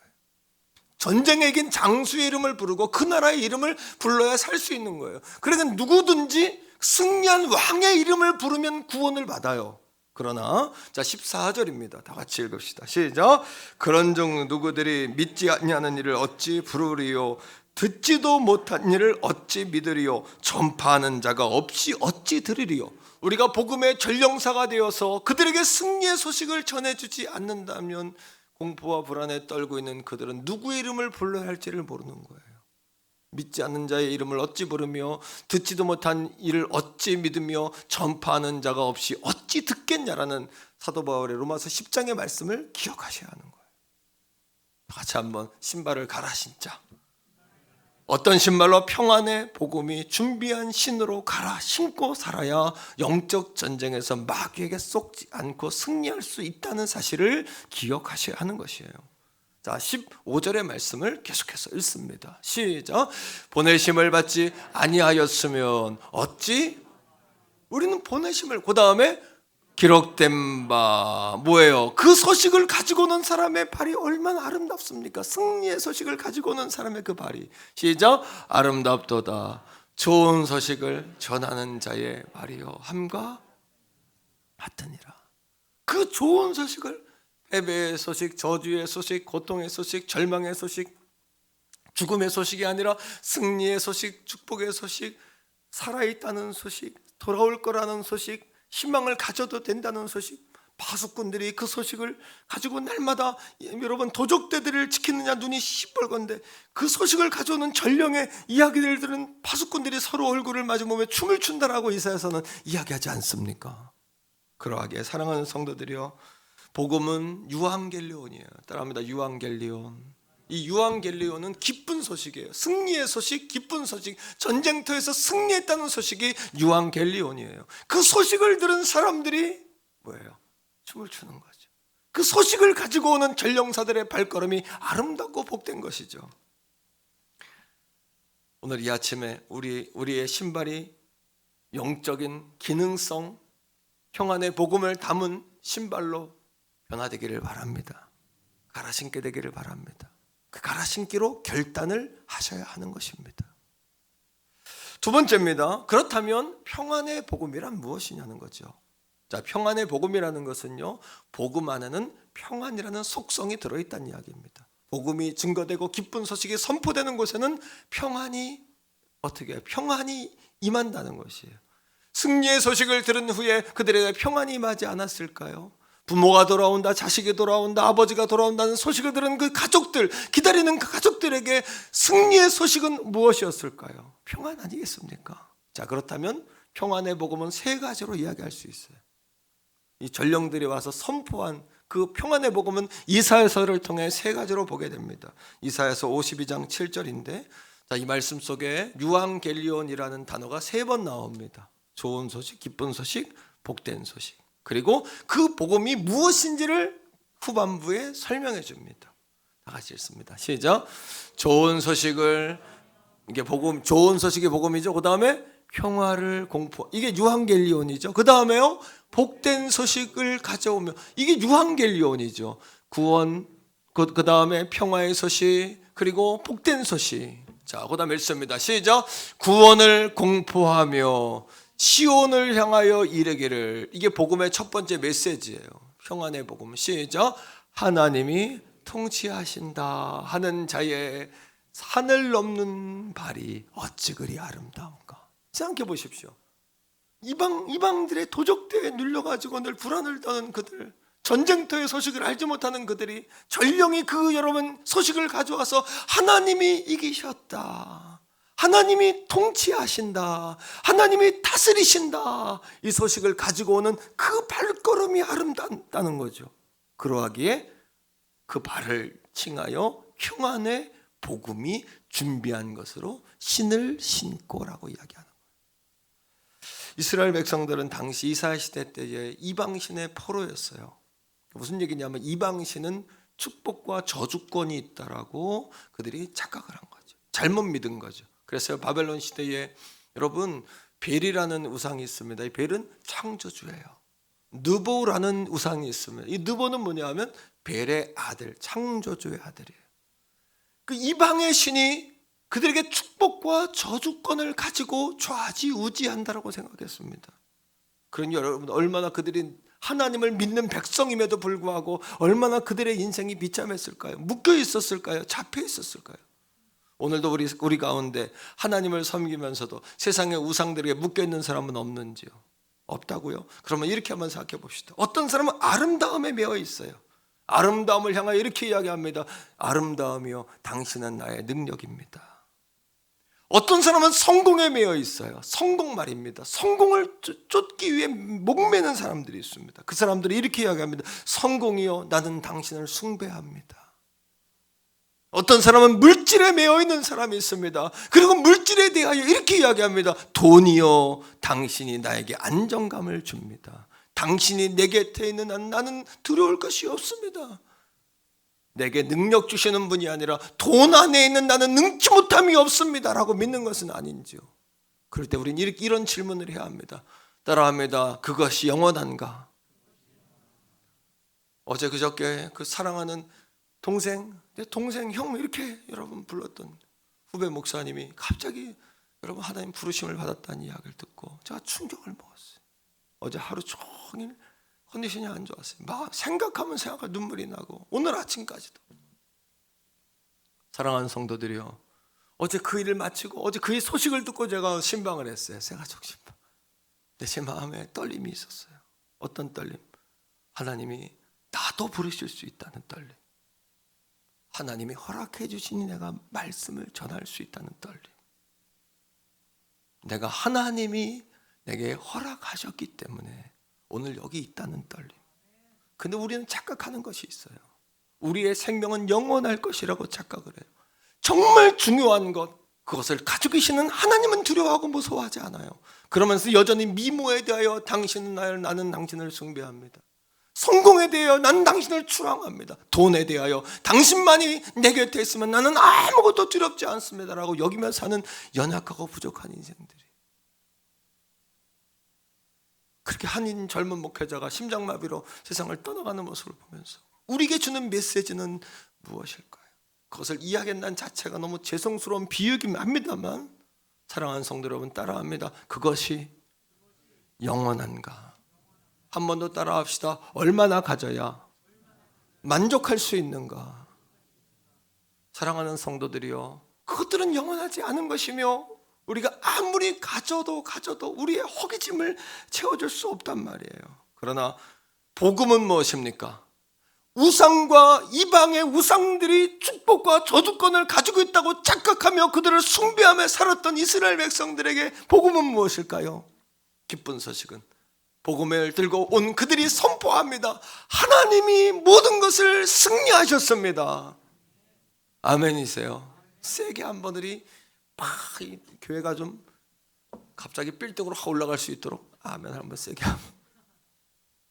[SPEAKER 2] 전쟁에 이긴 장수의 이름을 부르고 그 나라의 이름을 불러야 살 수 있는 거예요. 그러니까 누구든지 승리한 왕의 이름을 부르면 구원을 받아요. 그러나 자 14절입니다. 다 같이 읽읍시다. 시작. 그런즉 누구들이 믿지 아니하는 일을 어찌 부르리요? 듣지도 못한 일을 어찌 믿으리요? 전파하는 자가 없이 어찌 들으리요? 우리가 복음의 전령사가 되어서 그들에게 승리의 소식을 전해주지 않는다면 공포와 불안에 떨고 있는 그들은 누구의 이름을 불러야 할지를 모르는 거예요. 믿지 않는 자의 이름을 어찌 부르며 듣지도 못한 일을 어찌 믿으며 전파하는 자가 없이 어찌 듣겠냐라는 사도 바울의 로마서 10장의 말씀을 기억하셔야 하는 거예요. 같이 한번 신발을 갈아 신자. 어떤 신발로? 평안의 복음이 준비한 신으로 갈아 신고 살아야 영적 전쟁에서 마귀에게 속지 않고 승리할 수 있다는 사실을 기억하셔야 하는 것이에요. 자, 15절의 말씀을 계속해서 읽습니다. 시작. 보내심을 받지 아니하였으면 어찌? 우리는 보내심을, 그 다음에 기록된 바 뭐예요? 그 소식을 가지고 오는 사람의 발이 얼마나 아름답습니까? 승리의 소식을 가지고 오는 사람의 그 발이. 시작. 아름답도다. 좋은 소식을 전하는 자의 발이요 함과 같으니라. 그 좋은 소식을, 패배의 소식, 저주의 소식, 고통의 소식, 절망의 소식, 죽음의 소식이 아니라 승리의 소식, 축복의 소식, 살아있다는 소식, 돌아올 거라는 소식, 희망을 가져도 된다는 소식. 파수꾼들이 그 소식을 가지고 날마다 여러분 도적대들을 지키느냐 눈이 시뻘건데 그 소식을 가져오는 전령의 이야기를 들은 파수꾼들이 서로 얼굴을 마주보며 춤을 춘다라고 이사야서는 이야기하지 않습니까? 그러하기에 사랑하는 성도들이여, 복음은 유앙겔리온이에요. 따라합니다. 유앙겔리온. 이 유앙겔리온은 기쁜 소식이에요. 승리의 소식, 기쁜 소식, 전쟁터에서 승리했다는 소식이 유앙겔리온이에요. 그 소식을 들은 사람들이 뭐예요? 춤을 추는 거죠. 그 소식을 가지고 오는 전령사들의 발걸음이 아름답고 복된 것이죠. 오늘 이 아침에 우리의 신발이 영적인 기능성, 평안의 복음을 담은 신발로 변화되기를 바랍니다. 갈아 신게 되기를 바랍니다. 그 갈아 신기로 결단을 하셔야 하는 것입니다. 두 번째입니다. 그렇다면 평안의 복음이란 무엇이냐는 거죠. 자, 평안의 복음이라는 것은요, 복음 안에는 평안이라는 속성이 들어있다는 이야기입니다. 복음이 증거되고 기쁜 소식이 선포되는 곳에는 평안이 어떻게 해요? 평안이 임한다는 것이에요. 승리의 소식을 들은 후에 그들에게 평안이 임하지 않았을까요? 부모가 돌아온다, 자식이 돌아온다, 아버지가 돌아온다는 소식을 들은 그 가족들, 기다리는 그 가족들에게 승리의 소식은 무엇이었을까요? 평안 아니겠습니까? 자, 그렇다면 평안의 복음은 세 가지로 이야기할 수 있어요. 이 전령들이 와서 선포한 그 평안의 복음은 이사야서를 통해 세 가지로 보게 됩니다. 이사야서 52장 7절인데, 자, 이 말씀 속에 유앙겔리온이라는 단어가 3번 나옵니다. 좋은 소식, 기쁜 소식, 복된 소식. 그리고 그 복음이 무엇인지를 후반부에 설명해 줍니다. 다 같이 읽습니다. 시작. 좋은 소식을, 이게 복음, 좋은 소식이 복음이죠. 그 다음에 평화를 공포, 이게 유앙겔리온이죠. 그 다음에요, 복된 소식을 가져오며, 이게 유앙겔리온이죠. 구원, 그 다음에 평화의 소식, 그리고 복된 소식. 자, 그 다음에 읽습니다. 시작. 구원을 공포하며 시온을 향하여 이르기를. 이게 복음의 첫 번째 메시지예요. 평안의 복음. 시작. 하나님이 통치하신다 하는 자의 산을 넘는 발이 어찌 그리 아름다운가. 생각해 보십시오. 이방들의 도적대에 눌려가지고 늘 불안을 떠는 그들, 전쟁터의 소식을 알지 못하는 그들이 전령이 그 여러분 소식을 가져와서 하나님이 이기셨다, 하나님이 통치하신다, 하나님이 다스리신다, 이 소식을 가지고 오는 그 발걸음이 아름답다는 거죠. 그러하기에 그 발을 칭하여 평안의 복음이 준비한 것으로 신을 신고라고 이야기하는 거예요. 이스라엘 백성들은 당시 이스라엘 시대 때에 이방신의 포로였어요. 무슨 얘기냐면 이방신은 축복과 저주권이 있다라고 그들이 착각을 한 거죠. 잘못 믿은 거죠. 그래서 바벨론 시대에 여러분 벨이라는 우상이 있습니다. 이 벨은 창조주예요. 느보라는 우상이 있습니다. 이 느보는 뭐냐면 벨의 아들, 창조주의 아들이에요. 그 이방의 신이 그들에게 축복과 저주권을 가지고 좌지우지한다라고 생각했습니다. 그러니 여러분 얼마나 그들이 하나님을 믿는 백성임에도 불구하고 얼마나 그들의 인생이 비참했을까요? 묶여 있었을까요? 잡혀 있었을까요? 오늘도 우리 가운데 하나님을 섬기면서도 세상의 우상들에게 묶여 있는 사람은 없는지요? 없다고요? 그러면 이렇게 한번 생각해 봅시다. 어떤 사람은 아름다움에 매여 있어요. 아름다움을 향하여 이렇게 이야기합니다. 아름다움이요, 당신은 나의 능력입니다. 어떤 사람은 성공에 매여 있어요. 성공 말입니다. 성공을 쫓기 위해 목매는 사람들이 있습니다. 그 사람들이 이렇게 이야기합니다. 성공이요, 나는 당신을 숭배합니다. 어떤 사람은 물질에 매여 있는 사람이 있습니다. 그리고 물질에 대하여 이렇게 이야기합니다. 돈이요, 당신이 나에게 안정감을 줍니다. 당신이 내 곁에 있는 한 나는 두려울 것이 없습니다. 내게 능력 주시는 분이 아니라 돈 안에 있는 나는 능치 못함이 없습니다 라고 믿는 것은 아닌지요? 그럴 때 우리는 이런 질문을 해야 합니다. 따라합니다. 그것이 영원한가? 어제 그저께 그 사랑하는 동생, 내 동생, 형 이렇게 여러분 불렀던 후배 목사님이 갑자기 여러분 하나님 부르심을 받았다는 이야기를 듣고 제가 충격을 먹었어요. 어제 하루 종일 컨디션이 안 좋았어요. 막 생각하면 눈물이 나고 오늘 아침까지도. 사랑하는 성도들이요, 어제 그 일을 마치고 어제 그 소식을 듣고 제가 신방을 했어요. 새가족 신방. 근데 제 마음에 떨림이 있었어요. 어떤 떨림? 하나님이 나도 부르실 수 있다는 떨림. 하나님이 허락해 주시니 내가 말씀을 전할 수 있다는 떨림. 내가 하나님이 내게 허락하셨기 때문에 오늘 여기 있다는 떨림. 근데 우리는 착각하는 것이 있어요. 우리의 생명은 영원할 것이라고 착각을 해요. 정말 중요한 것, 그것을 가지고 계시는 하나님은 두려워하고 무서워하지 않아요. 그러면서 여전히 미모에 대하여 당신은 나를, 나는 당신을 숭배합니다. 성공에 대하여 나는 당신을 추앙합니다. 돈에 대하여 당신만이 내 곁에 있으면 나는 아무것도 두렵지 않습니다 라고 여기며 사는 연약하고 부족한 인생들이. 그렇게 한 젊은 목회자가 심장마비로 세상을 떠나가는 모습을 보면서 우리에게 주는 메시지는 무엇일까요? 그것을 이야기한다는 자체가 너무 죄송스러운 비유이긴 합니다만 사랑하는 성도 여러분 따라합니다. 그것이 영원한가? 한 번 더 따라합시다. 얼마나 가져야 만족할 수 있는가? 사랑하는 성도들이요, 그것들은 영원하지 않은 것이며 우리가 아무리 가져도 우리의 허기짐을 채워줄 수 없단 말이에요. 그러나 복음은 무엇입니까? 우상과 이방의 우상들이 축복과 저주권을 가지고 있다고 착각하며 그들을 숭배하며 살았던 이스라엘 백성들에게 복음은 무엇일까요? 기쁜 소식은 복음을 들고 온 그들이 선포합니다. 하나님이 모든 것을 승리하셨습니다. 아멘이세요. 세게 한번 우리 이 교회가 좀 갑자기 빌딩으로 확 올라갈 수 있도록 아멘 한번 세게 한번.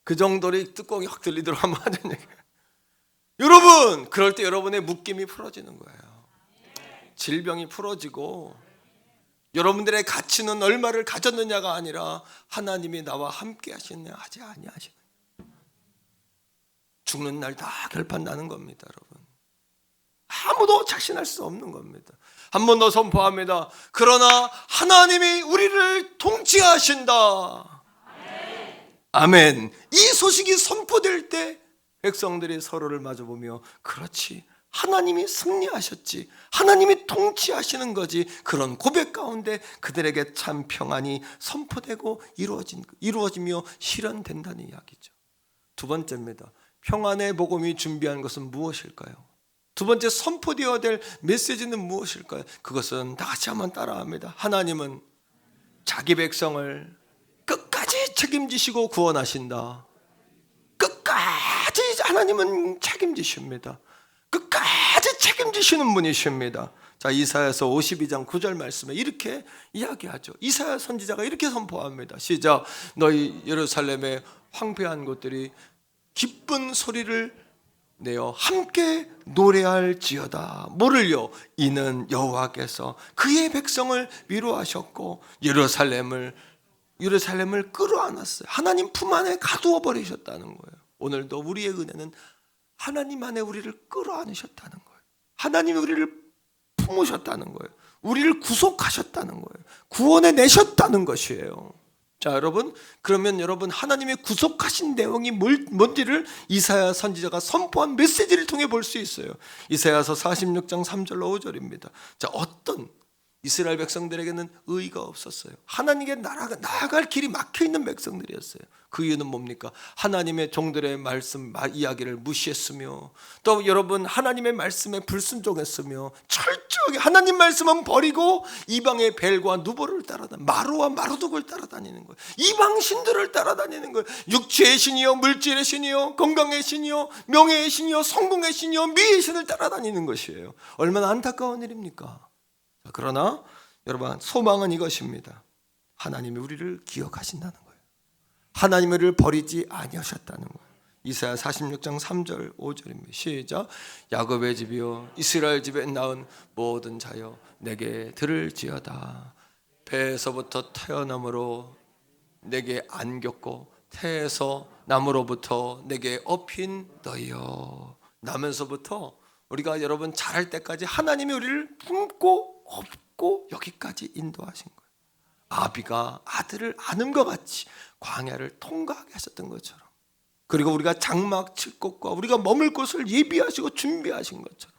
[SPEAKER 2] 그 정도로 뚜껑이 확 들리도록 한번 하는 얘기예요. 여러분, 그럴 때 여러분의 묶임이 풀어지는 거예요. 질병이 풀어지고 여러분들의 가치는 얼마를 가졌느냐가 아니라 하나님이 나와 함께 하시느냐 하지 아니하시느냐. 죽는 날 다 결판 나는 겁니다, 여러분. 아무도 자신할 수 없는 겁니다. 한 번 더 선포합니다. 그러나 하나님이 우리를 통치하신다. 아멘. 이 소식이 선포될 때 백성들이 서로를 마주보며 그렇지, 하나님이 승리하셨지, 하나님이 통치하시는 거지, 그런 고백 가운데 그들에게 참 평안이 선포되고 이루어지며 실현된다는 이야기죠. 두 번째입니다. 평안의 복음이 준비한 것은 무엇일까요? 두 번째 선포되어야 될 메시지는 무엇일까요? 그것은 다 같이 한번 따라합니다. 하나님은 자기 백성을 끝까지 책임지시고 구원하신다. 끝까지 하나님은 책임지십니다. 끝까지 책임지시는 분이십니다. 자, 이사야서 52장 9절 말씀에 이렇게 이야기하죠. 이사야 선지자가 이렇게 선포합니다. 시작. 너희 예루살렘의 황폐한 곳들이 기쁜 소리를 내어 함께 노래할지어다. 뭐를요? 이는 여호와께서 그의 백성을 위로하셨고 예루살렘을 끌어안았어요. 하나님 품 안에 가두어 버리셨다는 거예요. 오늘도 우리의 은혜는 하나님 안에 우리를 끌어안으셨다는 거예요. 하나님이 우리를 품으셨다는 거예요. 우리를 구속하셨다는 거예요. 구원해 내셨다는 것이에요. 자, 여러분, 그러면 여러분 하나님의 구속하신 내용이 뭔지를 이사야 선지자가 선포한 메시지를 통해 볼 수 있어요. 이사야서 46장 3절로 5절입니다. 자, 어떤 이스라엘 백성들에게는 의의가 없었어요. 하나님께 나아갈 길이 막혀있는 백성들이었어요. 그 이유는 뭡니까? 하나님의 종들의 말씀 이야기를 무시했으며, 또 여러분 하나님의 말씀에 불순종했으며, 철저하게 하나님 말씀은 버리고 이방의 벨과 누보를 따라다니는, 마루와 마루독을 따라다니는 거예요. 이방 신들을 따라다니는 거예요. 육체의 신이요, 물질의 신이요, 건강의 신이요, 명예의 신이요, 성공의 신이요, 미의 신을 따라다니는 것이에요. 얼마나 안타까운 일입니까? 그러나 여러분, 소망은 이것입니다. 하나님이 우리를 기억하신다는 거예요. 하나님이 우리를 버리지 아니하셨다는 거예요. 이사야 46장 3절 5절입니다. 시작. 야곱의 집이여 이스라엘 집에 낳은 모든 자여 내게 들을지어다. 배에서부터 태어남으로 내게 안겼고 태에서 남으로부터 내게 업힌 너희여. 나면서부터 우리가 여러분 자랄 때까지 하나님이 우리를 품고 업고 여기까지 인도하신 거예요. 아비가 아들을 안음과 같이 광야를 통과하게 하셨던 것처럼, 그리고 우리가 장막 칠 곳과 우리가 머물 곳을 예비하시고 준비하신 것처럼,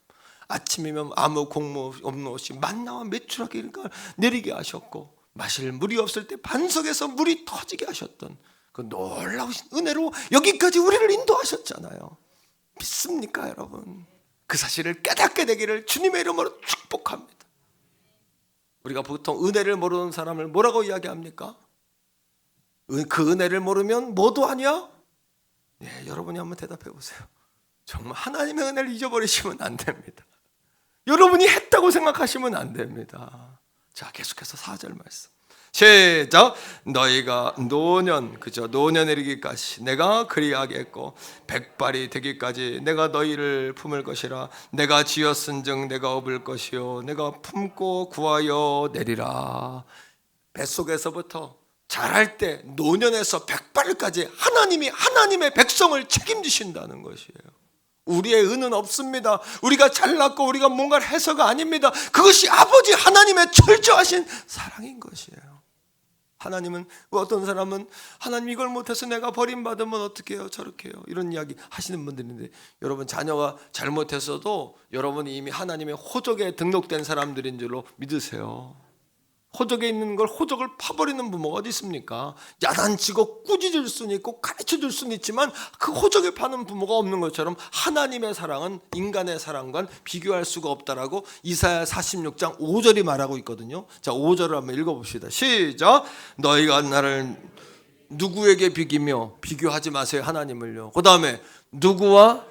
[SPEAKER 2] 아침이면 아무 공무 없는 옷이 만나와 메추라기 내리게 하셨고, 마실 물이 없을 때 반석에서 물이 터지게 하셨던 그 놀라우신 은혜로 여기까지 우리를 인도하셨잖아요. 믿습니까, 여러분? 그 사실을 깨닫게 되기를 주님의 이름으로 축복합니다. 우리가 보통 은혜를 모르는 사람을 뭐라고 이야기합니까? 그 은혜를 모르면 뭐도 아니야? 네, 여러분이 한번 대답해 보세요. 정말 하나님의 은혜를 잊어버리시면 안 됩니다. 여러분이 했다고 생각하시면 안 됩니다. 자, 계속해서 4절 말씀. 시작. 너희가 노년에 이르기까지 내가 그리하겠고 백발이 되기까지 내가 너희를 품을 것이라. 내가 지었은즉 내가 업을 것이요 내가 품고 구하여 내리라. 뱃속에서부터 자랄 때 노년에서 백발까지 하나님이 하나님의 백성을 책임지신다는 것이에요. 우리의 은은 없습니다. 우리가 잘났고 우리가 뭔가를 해서가 아닙니다. 그것이 아버지 하나님의 철저하신 사랑인 것이에요. 하나님은 어떤 사람은 하나님 이걸 못해서 내가 버림받으면 어떻게 해요? 저렇게 해요. 이런 이야기 하시는 분들인데 여러분 자녀가 잘못했어도 여러분이 이미 하나님의 호적에 등록된 사람들인 줄로 믿으세요. 호적에 있는 걸 호적을 파버리는 부모가 어디 있습니까? 야단치고 꾸짖을 수는 있고 가르쳐줄 수는 있지만 그 호적에 파는 부모가 없는 것처럼 하나님의 사랑은 인간의 사랑과는 비교할 수가 없다라고 이사야 46장 5절이 말하고 있거든요. 자, 5절을 한번 읽어봅시다. 시작. 너희가 나를 누구에게 비기며 비교하지 마세요. 하나님을요. 그 다음에 누구와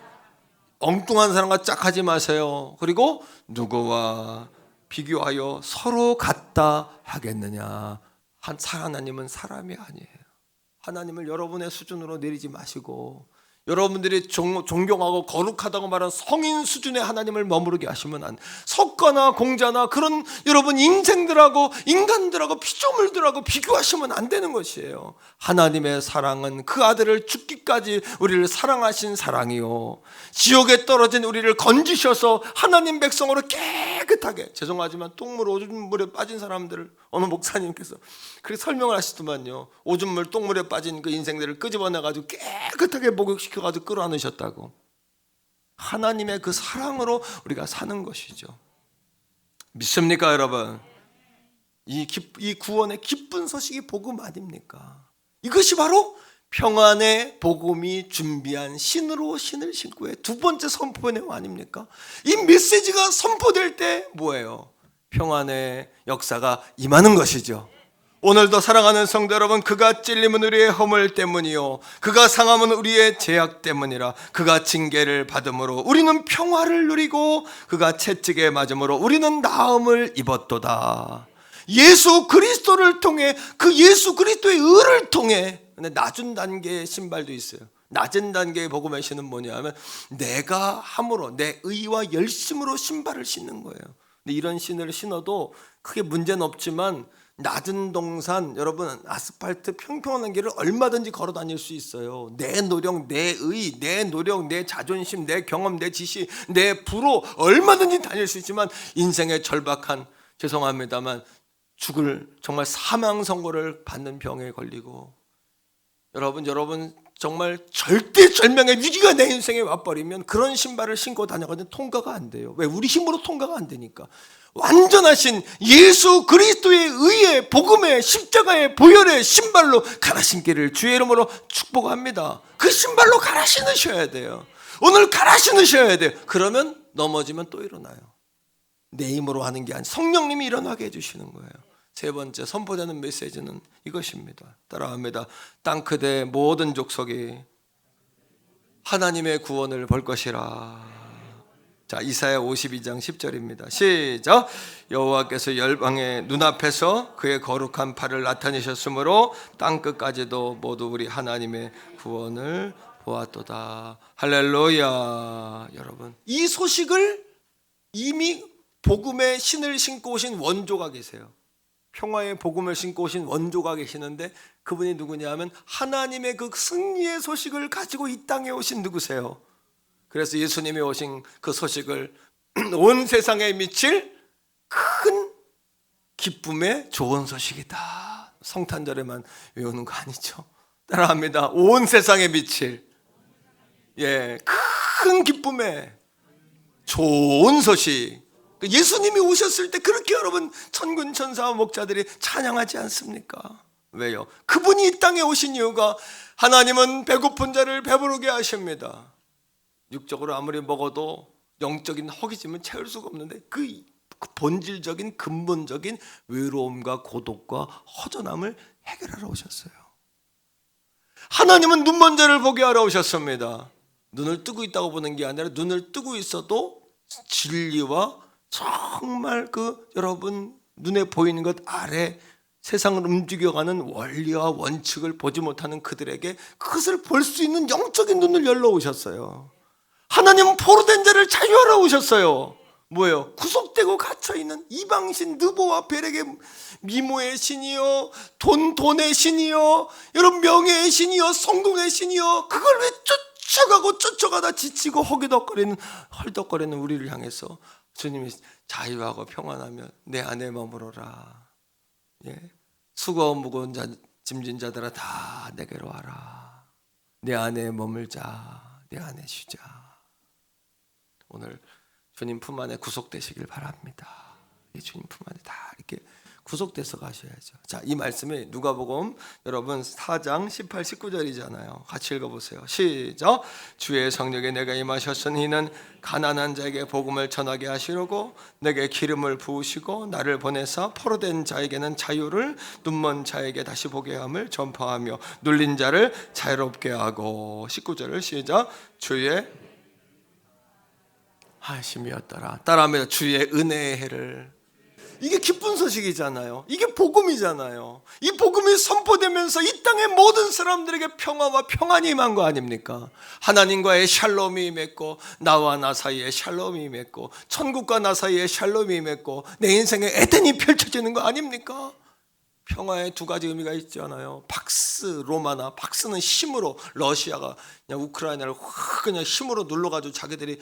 [SPEAKER 2] 엉뚱한 사람과 짝하지 마세요. 그리고 누구와 비교하여 서로 같다 하겠느냐. 하나님은 사람이 아니에요. 하나님을 여러분의 수준으로 내리지 마시고 여러분들이 존경하고 거룩하다고 말하는 성인 수준의 하나님을 머무르게 하시면 안. 석가나 공자나 그런 여러분 인생들하고 인간들하고 피조물들하고 비교하시면 안 되는 것이에요. 하나님의 사랑은 그 아들을 죽기까지 우리를 사랑하신 사랑이요, 지옥에 떨어진 우리를 건지셔서 하나님 백성으로 깨끗하게, 죄송하지만 똥물 오줌물에 빠진 사람들을 어느 목사님께서 그렇게 설명을 하시더만요. 오줌물 똥물에 빠진 그 인생들을 끄집어내가지고 깨끗하게 목욕시켜가지고 끌어안으셨다고. 하나님의 그 사랑으로 우리가 사는 것이죠. 믿습니까 여러분? 이 구원의 기쁜 소식이 복음 아닙니까? 이것이 바로 평안의 복음이 준비한 신으로 신을 신고의 두 번째 선포 내용 아닙니까? 이 메시지가 선포될 때 뭐예요? 평안의 역사가 임하는 것이죠. 오늘도 사랑하는 성도 여러분, 그가 찔림은 우리의 허물 때문이요 그가 상함은 우리의 죄악 때문이라. 그가 징계를 받음으로 우리는 평화를 누리고 그가 채찍에 맞음으로 우리는 나음을 입었도다. 예수 그리스도를 통해, 그 예수 그리스도의 의를 통해. 근데 낮은 단계의 신발도 있어요. 낮은 단계의 복음의 신은 뭐냐면 내가 함으로, 내 의와 열심으로 신발을 신는 거예요. 근데 이런 신을 신어도 크게 문제는 없지만 낮은 동산, 여러분 아스팔트 평평한 길을 얼마든지 걸어 다닐 수 있어요. 내 노력, 내 의, 내 노력, 내 자존심, 내 경험, 내 지식, 내 부로 얼마든지 다닐 수 있지만 인생의 절박한, 죄송합니다만 죽을 정말 사망 선고를 받는 병에 걸리고 여러분 정말 절대절명의 위기가 내 인생에 와버리면 그런 신발을 신고 다녀가지고 통과가 안 돼요. 왜? 우리 힘으로 통과가 안 되니까. 완전하신 예수 그리스도의 의의 복음의 십자가의 보혈의 신발로 갈아 신기를 주의 이름으로 축복합니다. 그 신발로 갈아 신으셔야 돼요. 오늘 갈아 신으셔야 돼요. 그러면 넘어지면 또 일어나요. 내 힘으로 하는 게 아니라 성령님이 일어나게 해주시는 거예요. 세 번째 선포되는 메시지는 이것입니다. 따라합니다. 땅끝의 모든 족속이 하나님의 구원을 볼 것이라. 자, 이사야 52장 10절입니다. 시작. 여호와께서 열방의 눈앞에서 그의 거룩한 팔을 나타내셨으므로 땅끝까지도 모두 우리 하나님의 구원을 보았도다. 할렐루야. 여러분, 이 소식을 이미 복음의 신을 신고 오신 원조가 계세요. 평화의 복음을 신고 오신 원조가 계시는데 그분이 누구냐 하면 하나님의 그 승리의 소식을 가지고 이 땅에 오신 누구세요? 그래서 예수님이 오신 그 소식을 온 세상에 미칠 큰 기쁨의 좋은 소식이다. 성탄절에만 외우는 거 아니죠? 따라합니다. 온 세상에 미칠 큰 기쁨의 좋은 소식. 예수님이 오셨을 때 그렇게 여러분 천군 천사와 목자들이 찬양하지 않습니까? 왜요? 그분이 이 땅에 오신 이유가 하나님은 배고픈 자를 배부르게 하십니다. 육적으로 아무리 먹어도 영적인 허기짐은 채울 수가 없는데 그 본질적인 근본적인 외로움과 고독과 허전함을 해결하러 오셨어요. 하나님은 눈먼 자를 보게 하러 오셨습니다. 눈을 뜨고 있다고 보는 게 아니라 눈을 뜨고 있어도 진리와 정말 여러분 눈에 보이는 것 아래 세상을 움직여가는 원리와 원칙을 보지 못하는 그들에게 그것을 볼 수 있는 영적인 눈을 열러 오셨어요. 하나님은 포로된 자를 자유하러 오셨어요. 뭐예요? 구속되고 갇혀있는 이방신 느보와 벨에게 미모의 신이요, 돈의 신이요, 여러분 명예의 신이요, 성공의 신이요, 그걸 왜 쫓아가다 지치고 헐떡거리는 우리를 향해서 주님이 자유하고 평안하며 내 안에 머무러라. 수고 무거운 짐진 자들아 다 내게로 와라. 내 안에 머물자. 내 안에 쉬자. 오늘 주님 품 안에 구속되시길 바랍니다. 이 주님 품 안에 다 이렇게 구속돼서 가셔야죠. 자, 이 말씀이 누가복음 여러분 4장 18, 19절이잖아요. 같이 읽어보세요. 시작. 주의 성령에 내가 임하셨으니 이는 가난한 자에게 복음을 전하게 하시려고 내게 기름을 부으시고 나를 보내사 포로된 자에게는 자유를, 눈먼 자에게 다시 보게 함을 전파하며 눌린 자를 자유롭게 하고. 19절을 시작. 주의 하심이었더라. 따라하며 주의 은혜의 해를. 이게 기쁜 소식이잖아요. 이게 복음이잖아요. 이 복음이 선포되면서 이 땅의 모든 사람들에게 평화와 평안이 임한 거 아닙니까? 하나님과의 샬롬이 임했고, 나와 나 사이에 샬롬이 임했고, 천국과 나 사이에 샬롬이 임했고, 내 인생에 에덴이 펼쳐지는 거 아닙니까? 평화의 두 가지 의미가 있잖아요. 박스, 로마나, 박스는 힘으로, 러시아가 그냥 우크라이나를 확 그냥 힘으로 눌러가지고 자기들이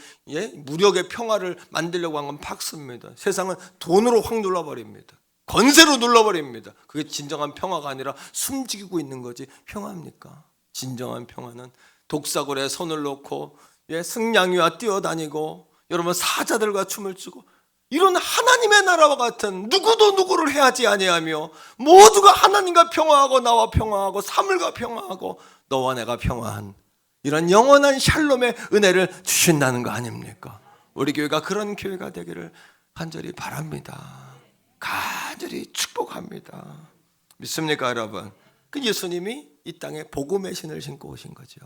[SPEAKER 2] 무력의 평화를 만들려고 한 건 박스입니다. 세상은 돈으로 확 눌러버립니다. 건세로 눌러버립니다. 그게 진정한 평화가 아니라 숨지고 있는 거지 평화입니까? 진정한 평화는 독사골에 손을 놓고 승냥이와 뛰어다니고 여러분 사자들과 춤을 추고 이런 하나님의 나라와 같은 누구도 누구를 해하지 아니하며 모두가 하나님과 평화하고 나와 평화하고 사물과 평화하고 너와 내가 평화한 이런 영원한 샬롬의 은혜를 주신다는 거 아닙니까? 우리 교회가 그런 교회가 되기를 간절히 바랍니다. 간절히 축복합니다. 믿습니까 여러분? 그 예수님이 이 땅에 복음의 신을 신고 오신 거죠.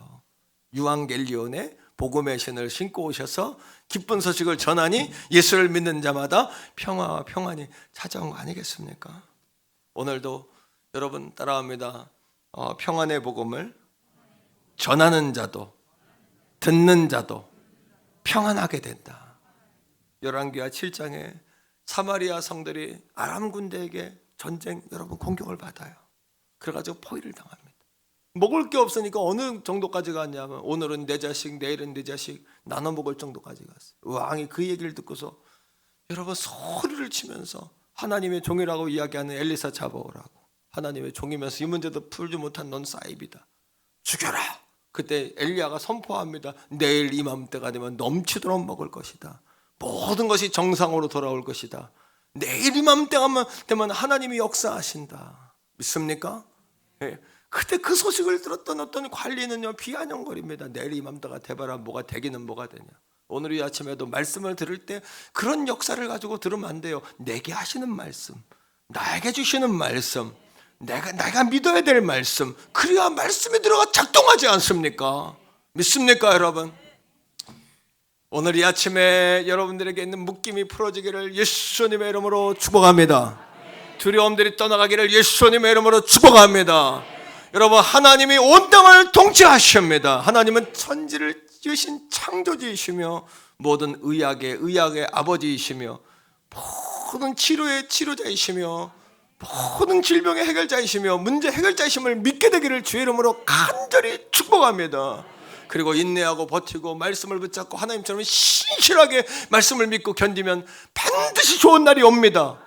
[SPEAKER 2] 유앙겔리온의 복음의 신을 신고 오셔서 기쁜 소식을 전하니 예수를 믿는 자마다 평화와 평안이 찾아온 거 아니겠습니까? 오늘도 여러분 따라합니다. 평안의 복음을 전하는 자도 듣는 자도 평안하게 된다. 열왕기하 7장에 사마리아 성들이 아람 군대에게 전쟁 여러분 공격을 받아요. 그래가지고 포위를 당합니다. 먹을 게 없으니까 어느 정도까지 갔냐면 오늘은 내 자식 내일은 내 자식 나눠 먹을 정도까지 갔어요. 왕이 그 얘기를 듣고서 여러분 소리를 치면서 하나님의 종이라고 이야기하는 엘리사 잡아오라고. 하나님의 종이면서 이 문제도 풀지 못한 넌 사입이다. 죽여라. 그때 엘리야가 선포합니다. 내일 이맘때가 되면 넘치도록 먹을 것이다. 모든 것이 정상으로 돌아올 것이다. 내일 이맘때가 되면 하나님이 역사하신다. 믿습니까? 네. 그때 그 소식을 들었던 어떤 관리는요 비아냥거립니다. 내일 이맘때가 돼봐라 뭐가 되기는 뭐가 되냐. 오늘 이 아침에도 말씀을 들을 때 그런 역사를 가지고 들으면 안 돼요. 내게 하시는 말씀, 나에게 주시는 말씀, 내가 믿어야 될 말씀, 그래야 말씀이 들어가 작동하지 않습니까? 믿습니까 여러분? 오늘 이 아침에 여러분들에게 있는 묶임이 풀어지기를 예수님의 이름으로 축복합니다. 두려움들이 떠나가기를 예수님의 이름으로 축복합니다. 여러분 하나님이 온 땅을 통치하십니다. 하나님은 천지를 지으신 창조주이시며 모든 의학의 아버지이시며 모든 치료의 치료자이시며 모든 질병의 해결자이시며 문제 해결자이심을 믿게 되기를 주의 이름으로 간절히 축복합니다. 그리고 인내하고 버티고 말씀을 붙잡고 하나님처럼 신실하게 말씀을 믿고 견디면 반드시 좋은 날이 옵니다.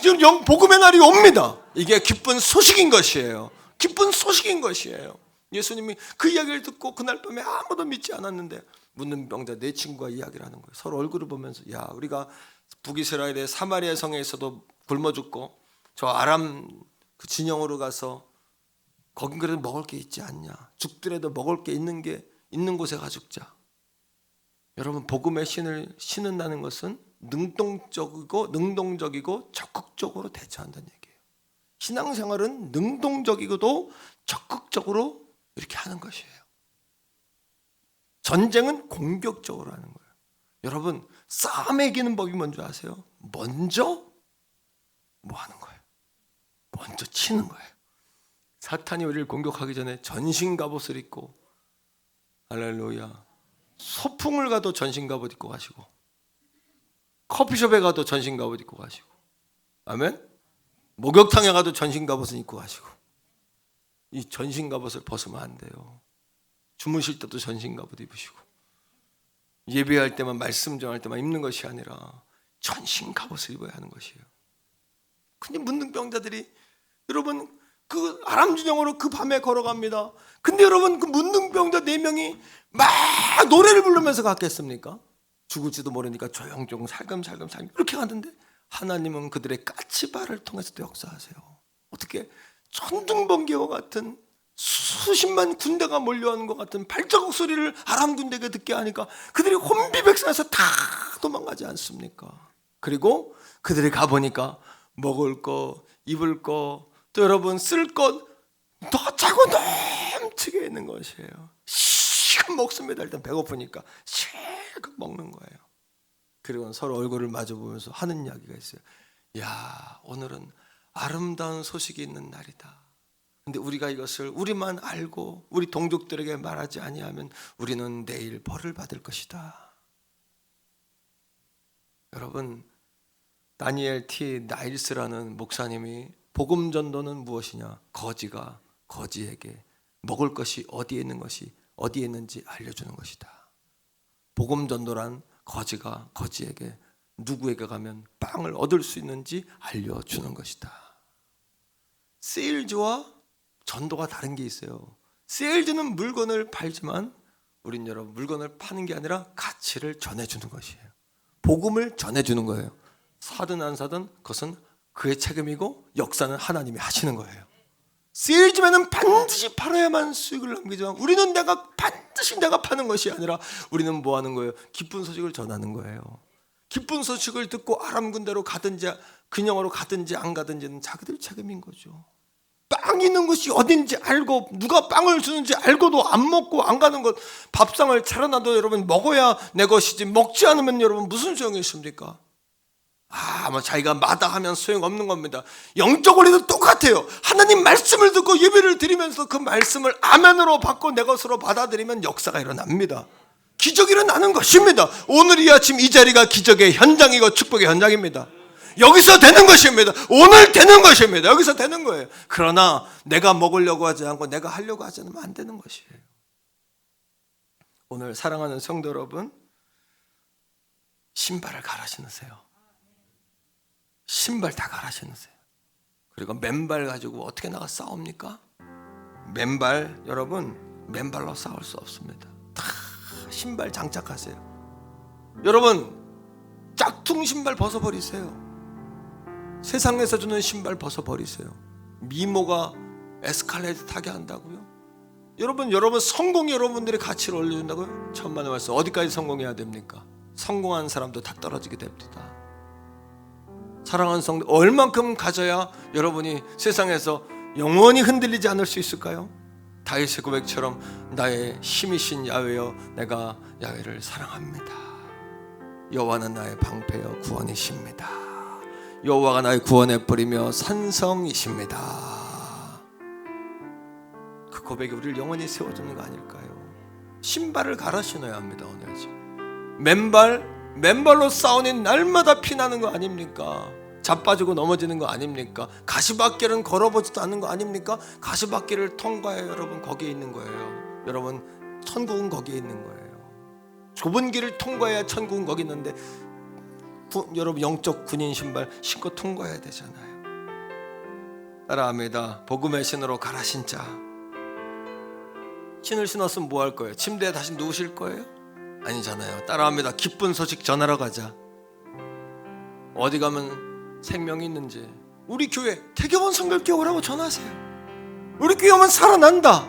[SPEAKER 2] 지금 복음의 날이 옵니다. 이게 기쁜 소식인 것이에요. 기쁜 소식인 것이에요. 예수님이 그 이야기를 듣고 그날 밤에 아무도 믿지 않았는데 묻는 병자 내 친구가 이야기를 하는 거예요. 서로 얼굴을 보면서 야 우리가 북이스라엘의 사마리아 성에서도 굶어 죽고 저 아람 그 진영으로 가서 거긴 그래도 먹을 게 있지 않냐. 죽더라도 먹을 게 있는 곳에 가 죽자. 여러분 복음의 신을 신는다는 것은 능동적이고 적극적으로 대처한다는 얘기예요. 신앙생활은 능동적이고도 적극적으로 이렇게 하는 것이에요. 전쟁은 공격적으로 하는 거예요. 여러분 싸움에 이기는 법이 뭔지 아세요? 먼저 뭐 하는 거예요? 먼저 치는 거예요. 사탄이 우리를 공격하기 전에 전신갑옷을 입고 할렐루야 소풍을 가도 전신갑옷 입고 가시고 커피숍에 가도 전신갑옷 입고 가시고 아멘? 목욕탕에 가도 전신갑옷은 입고 가시고 이 전신갑옷을 벗으면 안 돼요. 주무실 때도 전신갑옷 입으시고 예배할 때만 말씀 전할 때만 입는 것이 아니라 전신갑옷을 입어야 하는 것이에요. 근데 문둥병자들이 여러분 그 아람 진영으로 그 밤에 걸어갑니다. 근데 여러분 그 문둥병자 4명이 막 노래를 부르면서 갔겠습니까? 죽을지도 모르니까 조용조용 살금살금 이렇게 가는데 하나님은 그들의 까치발을 통해서도 역사하세요. 어떻게 천둥번개와 같은 수십만 군대가 몰려오는 것 같은 발자국 소리를 아람 군대가 듣게 하니까 그들이 혼비백산해서 다 도망가지 않습니까? 그리고 그들이 가보니까 먹을 거, 입을 거, 또 여러분 쓸 것 너차고 넘치게 있는 것이에요. 실컷 먹습니다. 일단 배고프니까 실컷 먹는 거예요. 그리고 서로 얼굴을 마주보면서 하는 이야기가 있어요. 야, 오늘은 아름다운 소식이 있는 날이다. 근데 우리가 이것을 우리만 알고 우리 동족들에게 말하지 아니하면 우리는 내일 벌을 받을 것이다. 여러분, 다니엘 T. 나일스라는 목사님이 복음 전도는 무엇이냐? 거지가 거지에게 먹을 것이 어디에 있는 것이 어디에 있는지 알려주는 것이다. 복음 전도란 거지가 거지에게 누구에게 가면 빵을 얻을 수 있는지 알려주는 것이다. 세일즈와 전도가 다른 게 있어요. 세일즈는 물건을 팔지만 우린 여러분 물건을 파는 게 아니라 가치를 전해주는 것이에요. 복음을 전해주는 거예요. 사든 안 사든 그것은 그의 책임이고 역사는 하나님이 하시는 거예요. 세일즈맨은 반드시 팔아야만 수익을 남기지만 우리는 반드시 내가 파는 것이 아니라 우리는 뭐 하는 거예요? 기쁜 소식을 전하는 거예요. 기쁜 소식을 듣고 아람 군대로 가든지 근영으로 가든지 안 가든지는 자기들 책임인 거죠. 빵 있는 것이 어딘지 알고 누가 빵을 주는지 알고도 안 먹고 안 가는 것, 밥상을 차려놔도 여러분 먹어야 내 것이지 먹지 않으면 여러분 무슨 소용이 있습니까? 뭐 자기가 마다하면 소용없는 겁니다. 영적 원리도 똑같아요. 하나님 말씀을 듣고 예배를 드리면서 그 말씀을 아멘으로 받고 내 것으로 받아들이면 역사가 일어납니다. 기적이 일어나는 것입니다. 오늘 이 아침 이 자리가 기적의 현장이고 축복의 현장입니다. 여기서 되는 것입니다. 오늘 되는 것입니다. 여기서 되는 거예요. 그러나 내가 먹으려고 하지 않고 내가 하려고 하지 않으면 안 되는 것이에요. 오늘 사랑하는 성도 여러분, 신발을 갈아 신으세요. 신발 다 갈아 신으세요. 그리고 맨발 가지고 어떻게 나가 싸웁니까? 맨발, 여러분 맨발로 싸울 수 없습니다. 다 신발 장착하세요. 여러분 짝퉁 신발 벗어버리세요. 세상에서 주는 신발 벗어버리세요. 미모가 에스컬레이터 타게 한다고요? 여러분 성공이 여러분들의 가치를 올려준다고요? 천만의 말씀. 어디까지 성공해야 됩니까? 성공한 사람도 다 떨어지게 됩니다. 사랑하는 성도, 얼만큼 가져야 여러분이 세상에서 영원히 흔들리지 않을 수 있을까요? 다윗의 고백처럼 나의 힘이신 야훼여 내가 야훼를 사랑합니다. 여호와는 나의 방패여 구원이십니다. 여호와가 나의 구원의 뿌리며 산성이십니다. 그 고백이 우리를 영원히 세워주는 거 아닐까요? 신발을 갈아 신어야 합니다. 오늘 아침 맨발로 싸우니 날마다 피나는 거 아닙니까? 자빠지고 넘어지는 거 아닙니까? 가시밭길은 걸어보지도 않는 거 아닙니까? 가시밭길을 통과해 여러분 거기에 있는 거예요. 여러분 천국은 거기에 있는 거예요. 좁은 길을 통과해야 천국은 거기 있는데 여러분 영적 군인 신발 신고 통과해야 되잖아요. 따라합니다. 복음의 신으로 갈아 신자. 신을 신었으면 뭐 할 거예요? 침대에 다시 누우실 거예요? 아니잖아요. 따라합니다. 기쁜 소식 전하러 가자. 어디 가면 생명이 있는지 우리 교회 태교원 성결교회 오라고 전하세요. 우리 교회 오면 살아난다.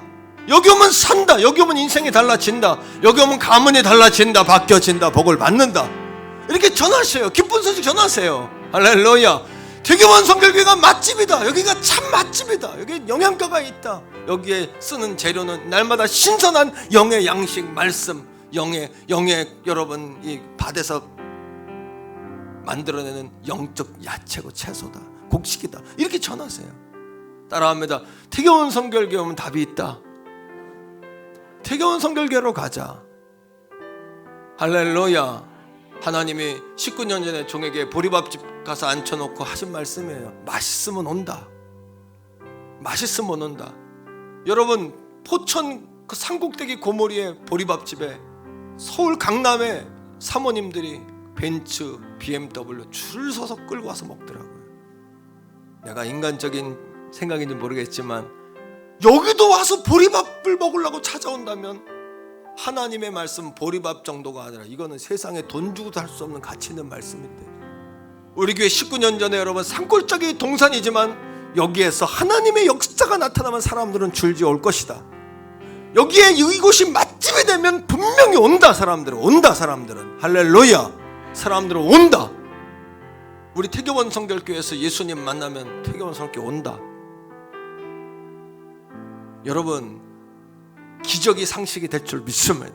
[SPEAKER 2] 여기 오면 산다. 여기 오면 인생이 달라진다. 여기 오면 가문이 달라진다. 바뀌어진다. 복을 받는다. 이렇게 전하세요. 기쁜 소식 전하세요. 할렐루야. 태교원 성결교회가 맛집이다. 여기가 참 맛집이다. 여기 영양가가 있다. 여기에 쓰는 재료는 날마다 신선한 영의 양식 말씀, 영의 여러분 이 밭에서 만들어내는 영적 야채고 채소다. 곡식이다. 이렇게 전하세요. 따라합니다. 태교원 성결교회 오면 답이 있다. 태교원 성결교회로 가자. 할렐루야. 하나님이 19년 전에 종에게 보리밥집 가서 앉혀놓고 하신 말씀이에요. 맛있으면 온다. 맛있으면 온다. 여러분 포천 그 산꼭대기 고모리의 보리밥집에 서울 강남에 사모님들이 벤츠, BMW 줄 서서 끌고 와서 먹더라고요. 내가 인간적인 생각인지 모르겠지만 여기도 와서 보리밥을 먹으려고 찾아온다면 하나님의 말씀 보리밥 정도가 아니라 이거는 세상에 돈 주고도 할 수 없는 가치 있는 말씀인데, 우리 교회 19년 전에 여러분 산골짜기 동산이지만 여기에서 하나님의 역사가 나타나면 사람들은 줄지어 올 것이다. 여기에 이곳이 맛집이 되면 분명히 온다. 사람들은 할렐루야, 사람들은 온다. 우리 태교원 성결교회에서 예수님 만나면 태교원 성결교회 온다. 여러분, 기적이 상식이 될 줄 믿습니다.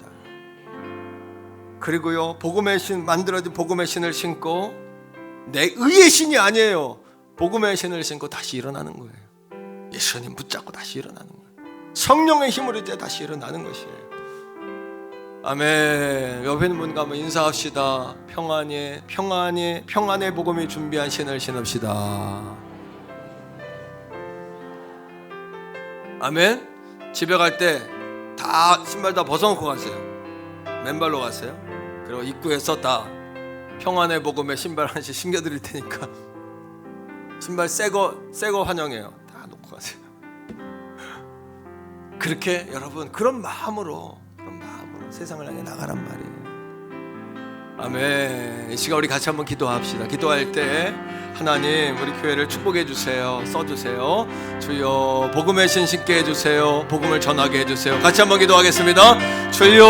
[SPEAKER 2] 그리고요, 복음의 신, 만들어진 복음의 신을 신고, 내 의의 신이 아니에요. 복음의 신을 신고 다시 일어나는 거예요. 예수님 붙잡고 다시 일어나는 거예요. 성령의 힘으로 이제 다시 일어나는 것이에요. 아멘. 옆에 있는 분과 한번 인사합시다. 평안의 복음이 준비한 신을 신읍시다. 아멘. 집에 갈 때 다 신발 다 벗어놓고 가세요. 맨발로 가세요. 그리고 입구에서 다 평안의 복음에 신발 하나씩 신겨드릴 테니까 신발 새거 환영해요. 다 놓고 가세요. 그렇게 여러분 그런 마음으로 세상을 향해 나가란 말이에요. 아멘. 이 시간 우리 같이 한번 기도합시다. 기도할 때 하나님 우리 교회를 축복해 주세요. 써주세요. 주여 복음의 신 신게 해주세요. 복음을 전하게 해주세요. 같이 한번 기도하겠습니다. 주여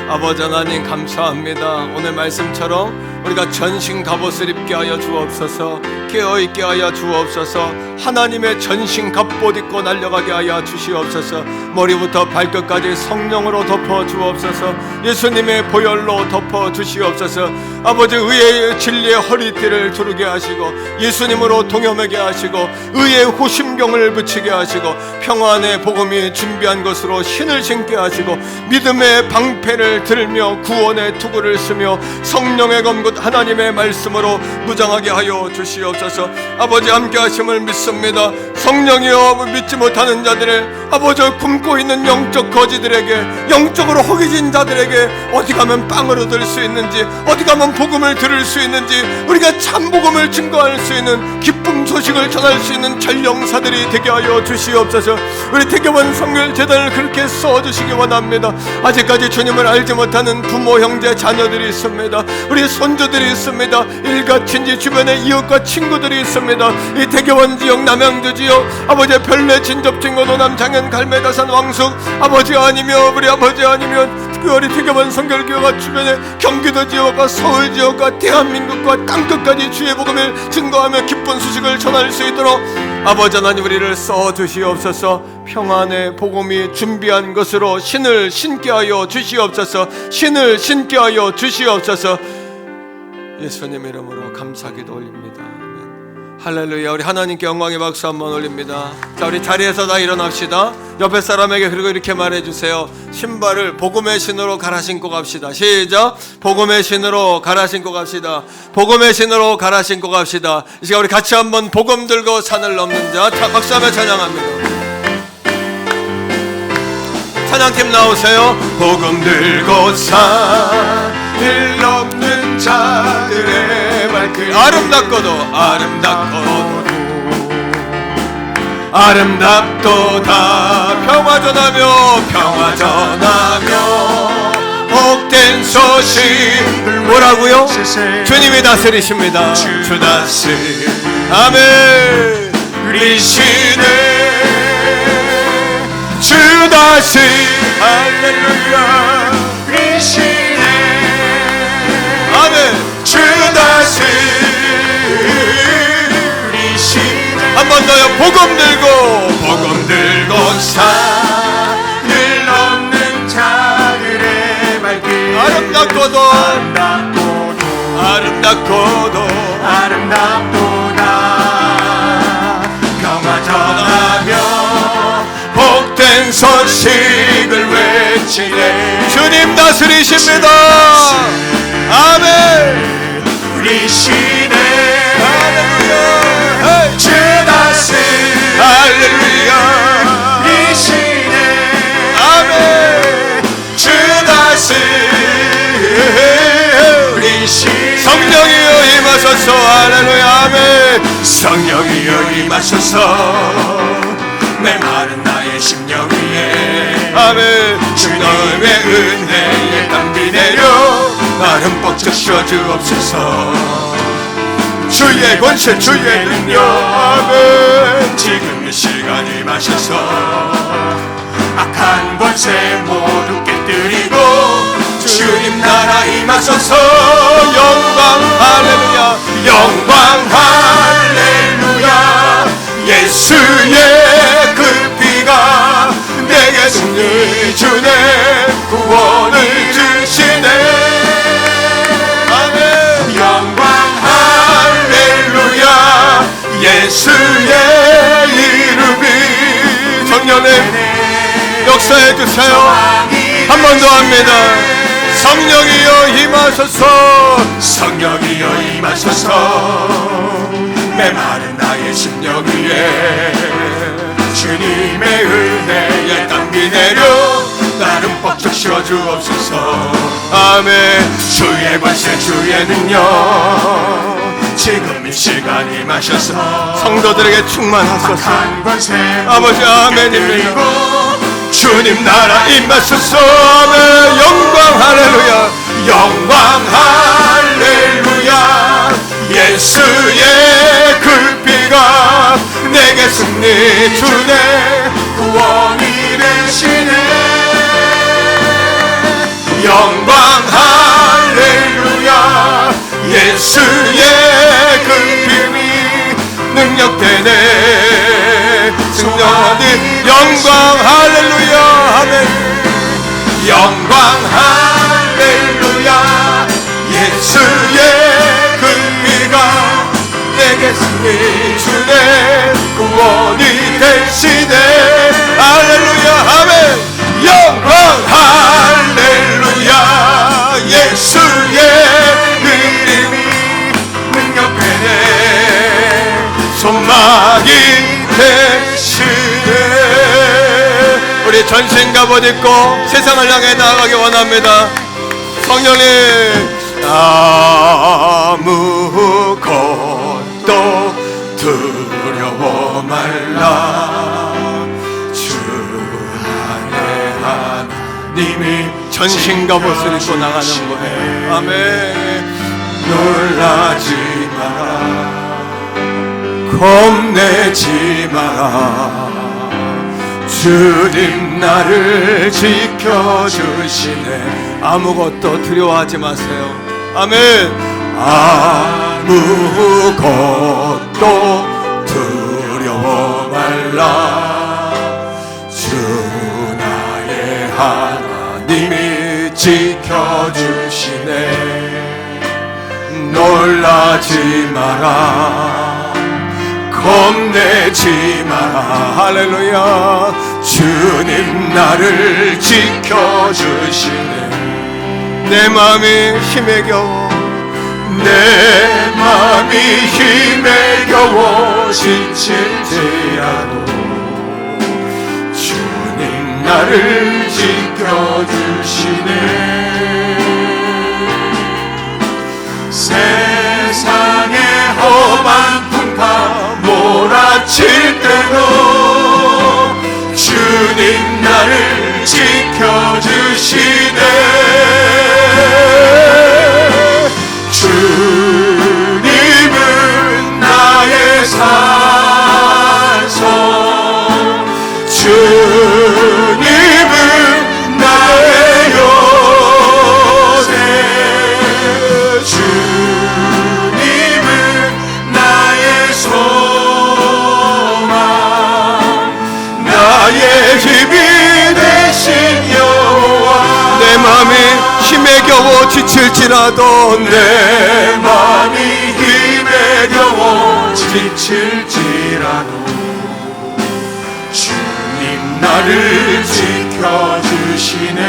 [SPEAKER 2] 아버지 하나님 감사합니다. 오늘 말씀처럼 우리가 전신 갑옷을 입게 하여 주옵소서. 깨어있게 하여 주옵소서. 하나님의 전신 갑옷 입고 날려가게 하여 주시옵소서. 머리부터 발끝까지 성령으로 덮어 주옵소서. 예수님의 보혈로 덮어 주시옵소서. 아버지 의의 진리의 허리띠를 두르게 하시고 예수님으로 동염하게 하시고 의의 호심경을 붙이게 하시고 평안의 복음이 준비한 것으로 신을 신게 하시고 믿음의 방패를 들며 구원의 투구를 쓰며 성령의 검긋 하나님의 말씀으로 무장하게 하여 주시옵소서. 아버지 함께 하심을 믿습니다. 성령이여 믿지 못하는 자들의 아버지 굶고 있는 영적 거지들에게 영적으로 허기진 자들에게 어디 가면 빵을 얻을 수 있는지 어디 가면 복음을 들을 수 있는지 우리가 참 복음을 증거할 수 있는 기쁨 소식을 전할 수 있는 전령사들이 되게 하여 주시옵소서. 우리 태교원 성결재단을 그렇게 써주시기 원합니다. 아직까지 주님을 알지 못하는 부모 형제 자녀들이 있습니다. 우리 손주들이 있습니다. 일가 친지 주변에 이웃과 친구들이 있습니다. 이 태교원 지역 남양주 지역 아버지 별내 진접 진고 노남 장현 갈매다산 왕숙 아버지 아니며 우리 아버지 아니면 특별히 태교원 성결교회가 주변에 경기도 지역과 서울 지역과 대한민국과 땅끝까지 주의 복음을 증거하며 기쁜 소식을 전할 수 있도록 아버지 하나님 우리를 써주시옵소서. 평안의 복음이 준비한 것으로 신을 신게 하여 주시옵소서. 신을 신게 하여 주시옵소서. 예수님 이름으로 감사기도 올립니다. 아멘. 할렐루야. 우리 하나님께 영광의 박수 한번 올립니다. 자, 우리 자리에서 다 일어납시다. 옆에 사람에게 그리고 이렇게 말해주세요. 신발을 복음의 신으로 갈아 신고 갑시다. 시작. 복음의 신으로 갈아 신고 갑시다. 복음의 신으로 갈아 신고 갑시다. 이 시간 우리 같이 한번 복음 들고 산을 넘는 자 박수하며 찬양합니다. 찬양팀 나오세요. 복음 들고 산을 넘는 자들의 발길 아름답도다 평화 전하며 복된 소식 뭐라고요? 주님이 다스리십니다. 주 다스리 아멘. 우리 신의 주 다스리 할렐루야. 우리 신의 아멘. 주 다스리 우리 신의 한 번 더요. 복음 들고 산을 넘는 자들의 발길 아름답고도 평화 전하며 복된 소식을 외치네. 주님 다스리십니다. 아멘. 우리 신의 할렐루야. 주 다스리 할렐루야. 우리 신의 아멘. 주 다스리 우리 신 성령이여 임하소서. 임하소서. 할렐루야. 아멘.
[SPEAKER 4] 성령이여 임하소서 메마른 나의 심령 위에
[SPEAKER 2] 아멘.
[SPEAKER 4] 주님의 은혜에 땀비 내려 마른 뻑적 씌워주옵소서
[SPEAKER 2] 주의 권세 주의 능력. 아멘.
[SPEAKER 4] 지금 이 시간 임하셔서 악한 권세 모두 깨뜨리고 주님 나라 임하소서
[SPEAKER 2] 영광 할렐루야.
[SPEAKER 4] 영광 할렐루야 예수의 그 피가 내게 승리 주네 구원을 주시네
[SPEAKER 2] 아멘.
[SPEAKER 4] 영광 할렐루야 예수의 이름이
[SPEAKER 2] 성령님 역사해 주세요. 한 번 더 합니다. 성령이여 임하소서.
[SPEAKER 4] 성령이여 임하소서 메마른 나의 심령 위에 주님의 은혜에 땀비 내려 나를 뻑적 씌워주옵소서
[SPEAKER 2] 아멘.
[SPEAKER 4] 주의 권세 주의 능력 지금 이 시간 임하셔서
[SPEAKER 2] 성도들에게 충만하소서.
[SPEAKER 4] 한 권세
[SPEAKER 2] 아버지 아멘입니다.
[SPEAKER 4] 그리고 주님 나라 임하소서
[SPEAKER 2] 아멘. 영광 할렐루야.
[SPEAKER 4] 영광 할렐루야 예수의 그 피가 내게 승리 주네 구원이 되시네 영광 할렐루야 예수의 그 힘이 능력되네 승려하니 영광 할렐루야. 아멘. 영광 할렐루야 예수의 그 피가 내게 승리 주네 구원이 되시네 할렐루야. 아멘. 영광 할렐루야 예수의 이름이 능력되네 소망이 되시네.
[SPEAKER 2] 우리 전신 갑옷 입고 세상을 향해 나아가기 원합니다. 성령님
[SPEAKER 4] 아무것도 두려워 말라 주 안에 하나님이
[SPEAKER 2] 전신 갑옷을 입고 나가는 거예요. 아멘.
[SPEAKER 4] 놀라지 마라 겁내지 마라 주님 나를 지켜주시네
[SPEAKER 2] 아무것도 두려워하지 마세요. 아멘.
[SPEAKER 4] 아무것도 두려워 말라 주 나의 하나님이 지켜주시네 놀라지 마라 겁내지 마라 할렐루야 주님 나를 지켜주시네
[SPEAKER 2] 내 마음이 힘에 겨워
[SPEAKER 4] 내 맘이 힘에 겨워 지칠지라도 주님 나를 지켜주시네 세상의 험한 풍파 몰아칠 때도 주님 나를 지켜주시네 주님은 나의 산성 주님은 나의 요새 주님은 나의 소망 나의 힘이 되신 여호와
[SPEAKER 2] 내 마음이 힘에 겨워 지칠지라도
[SPEAKER 4] 내 맘이 힘에 겨워 지칠지라도 주님 나를 지켜주시네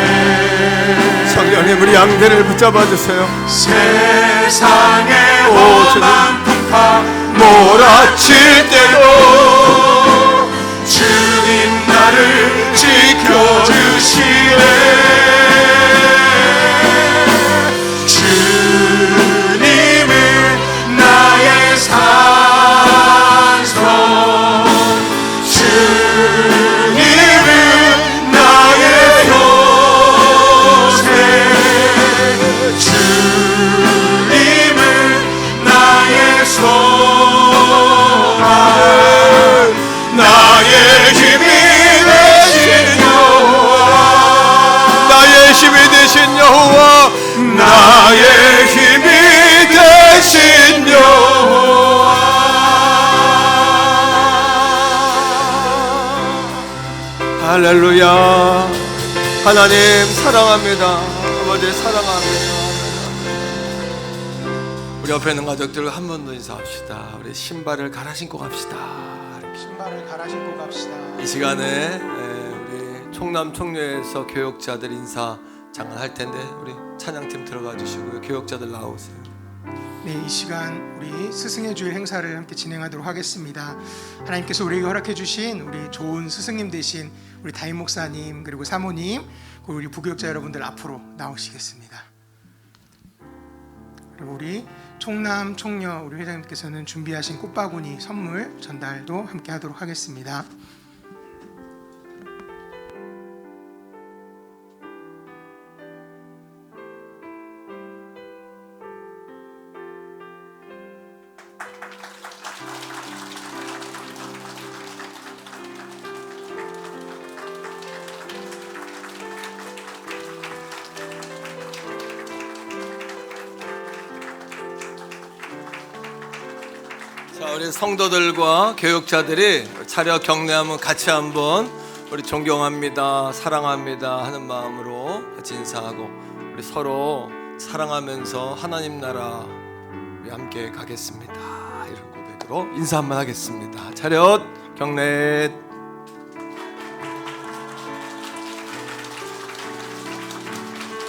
[SPEAKER 2] 성령님 우리 양대를 붙잡아 주세요.
[SPEAKER 4] 세상의
[SPEAKER 2] 오,
[SPEAKER 4] 험한 풍파 몰아칠 때도 주님 나를 지켜주시네 주님은 나의
[SPEAKER 2] 여호와
[SPEAKER 4] 나의 힘이 되신 여호와.
[SPEAKER 2] 할렐루야. 하나님 사랑합니다. 아버지 사랑합니다. 우리 옆에 있는 가족들 한 번 더 인사합시다. 우리 신발을 갈아 신고 갑시다.
[SPEAKER 8] 신발을 갈아 신고 갑시다.
[SPEAKER 2] 이 시간에 우리 총남 총녀에서 교역자들 인사 잠깐 할 텐데 우리 찬양팀 들어가 주시고요. 교역자들 나오세요.
[SPEAKER 8] 네, 이 시간 우리 스승의 주일 행사를 함께 진행하도록 하겠습니다. 하나님께서 우리에게 허락해 주신 우리 좋은 스승님 되신 우리 다임 목사님, 그리고 사모님, 그리고 우리 부교역자 여러분들 앞으로 나오시겠습니다. 그리고 우리 총남 총녀 우리 회장님께서는 준비하신 꽃바구니 선물 전달도 함께 하도록 하겠습니다.
[SPEAKER 2] 자, 우리 성도들과 교육자들이 차려 경례하면 같이 한번 우리 존경합니다, 사랑합니다 하는 마음으로 같이 인사하고 우리 서로 사랑하면서 하나님 나라 우리 함께 가겠습니다. 이런 고백으로 인사 한번 하겠습니다. 차렷 경례.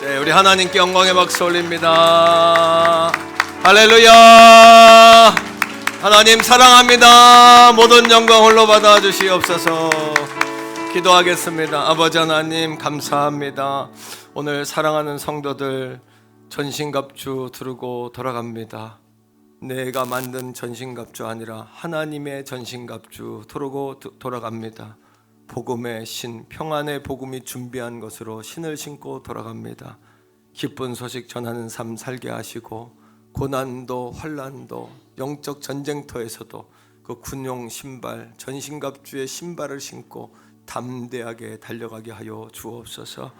[SPEAKER 2] 네, 우리 하나님께 영광의 박수 올립니다. 할렐루야. 하나님 사랑합니다. 모든 영광 홀로 받아 주시옵소서. 기도하겠습니다. 아버지 하나님 감사합니다. 오늘 사랑하는 성도들 전신갑주 두르고 돌아갑니다. 내가 만든 전신갑주 아니라 하나님의 전신갑주 두르고 돌아갑니다. 복음의 신, 평안의 복음이 준비한 것으로 신을 신고 돌아갑니다. 기쁜 소식 전하는 삶 살게 하시고 고난도 환난도 영적 전쟁터에서도 그 군용 신발, 전신갑주의 신발을 신고 담대하게 달려가게 하여 주옵소서.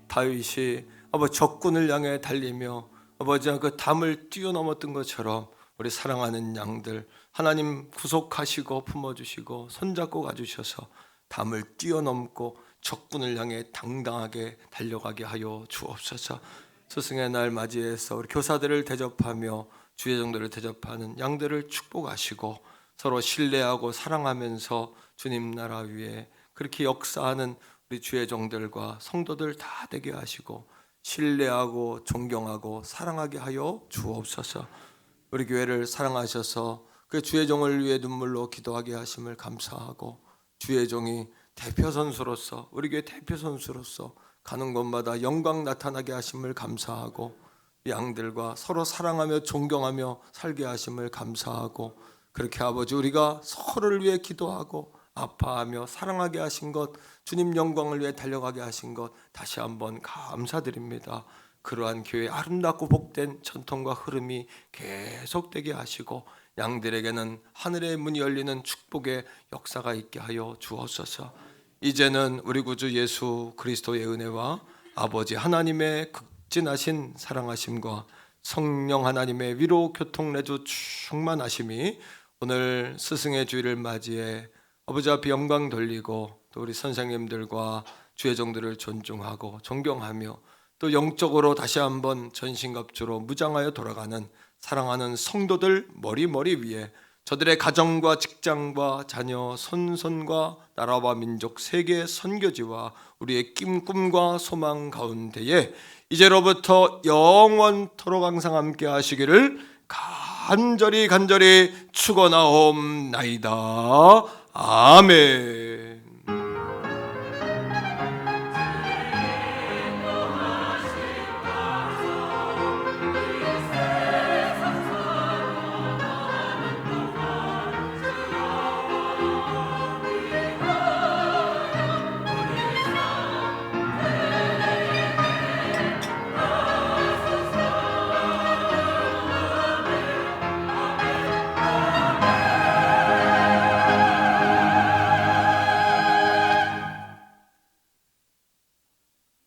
[SPEAKER 2] 다윗이 아버지 적군을 향해 달리며 아버지 그 담을 뛰어넘었던 것처럼 우리 사랑하는 양들 하나님 구속하시고 품어주시고 손잡고 가주셔서 담을 뛰어넘고 적군을 향해 당당하게 달려가게 하여 주옵소서. 스승의 날 맞이해서 우리 교사들을 대접하며 주의종들을 대접하는 양들을 축복하시고 서로 신뢰하고 사랑하면서 주님 나라 위에 그렇게 역사하는 우리 주의 종들과 성도들 다 되게 하시고 신뢰하고 존경하고 사랑하게 하여 주옵소서. 우리 교회를 사랑하셔서 그 주의 종을 위해 눈물로 기도하게 하심을 감사하고 주의 종이 대표 선수로서 우리 교회 대표 선수로서 가는 곳마다 영광 나타나게 하심을 감사하고 양들과 서로 사랑하며 존경하며 살게 하심을 감사하고 그렇게 아버지 우리가 서로를 위해 기도하고 아파하며 사랑하게 하신 것 주님 영광을 위해 달려가게 하신 것 다시 한번 감사드립니다. 그러한 교회의 아름답고 복된 전통과 흐름이 계속되게 하시고 양들에게는 하늘의 문이 열리는 축복의 역사가 있게 하여 주옵소서. 이제는 우리 구주 예수 그리스도의 은혜와 아버지 하나님의 극진하신 사랑하심과 성령 하나님의 위로 교통 내주 충만하심이 오늘 스승의 주일을 맞이해 아버지 앞에 영광 돌리고 또 우리 선생님들과 주의 종들을 존중하고 존경하며 또 영적으로 다시 한번 전신갑주로 무장하여 돌아가는 사랑하는 성도들 머리 위에 저들의 가정과 직장과 자녀, 손손과 나라와 민족, 세계 선교지와 우리의 꿈과 소망 가운데에 이제로부터 영원토록 항상 함께 하시기를 간절히 축원하옵나이다. 아멘.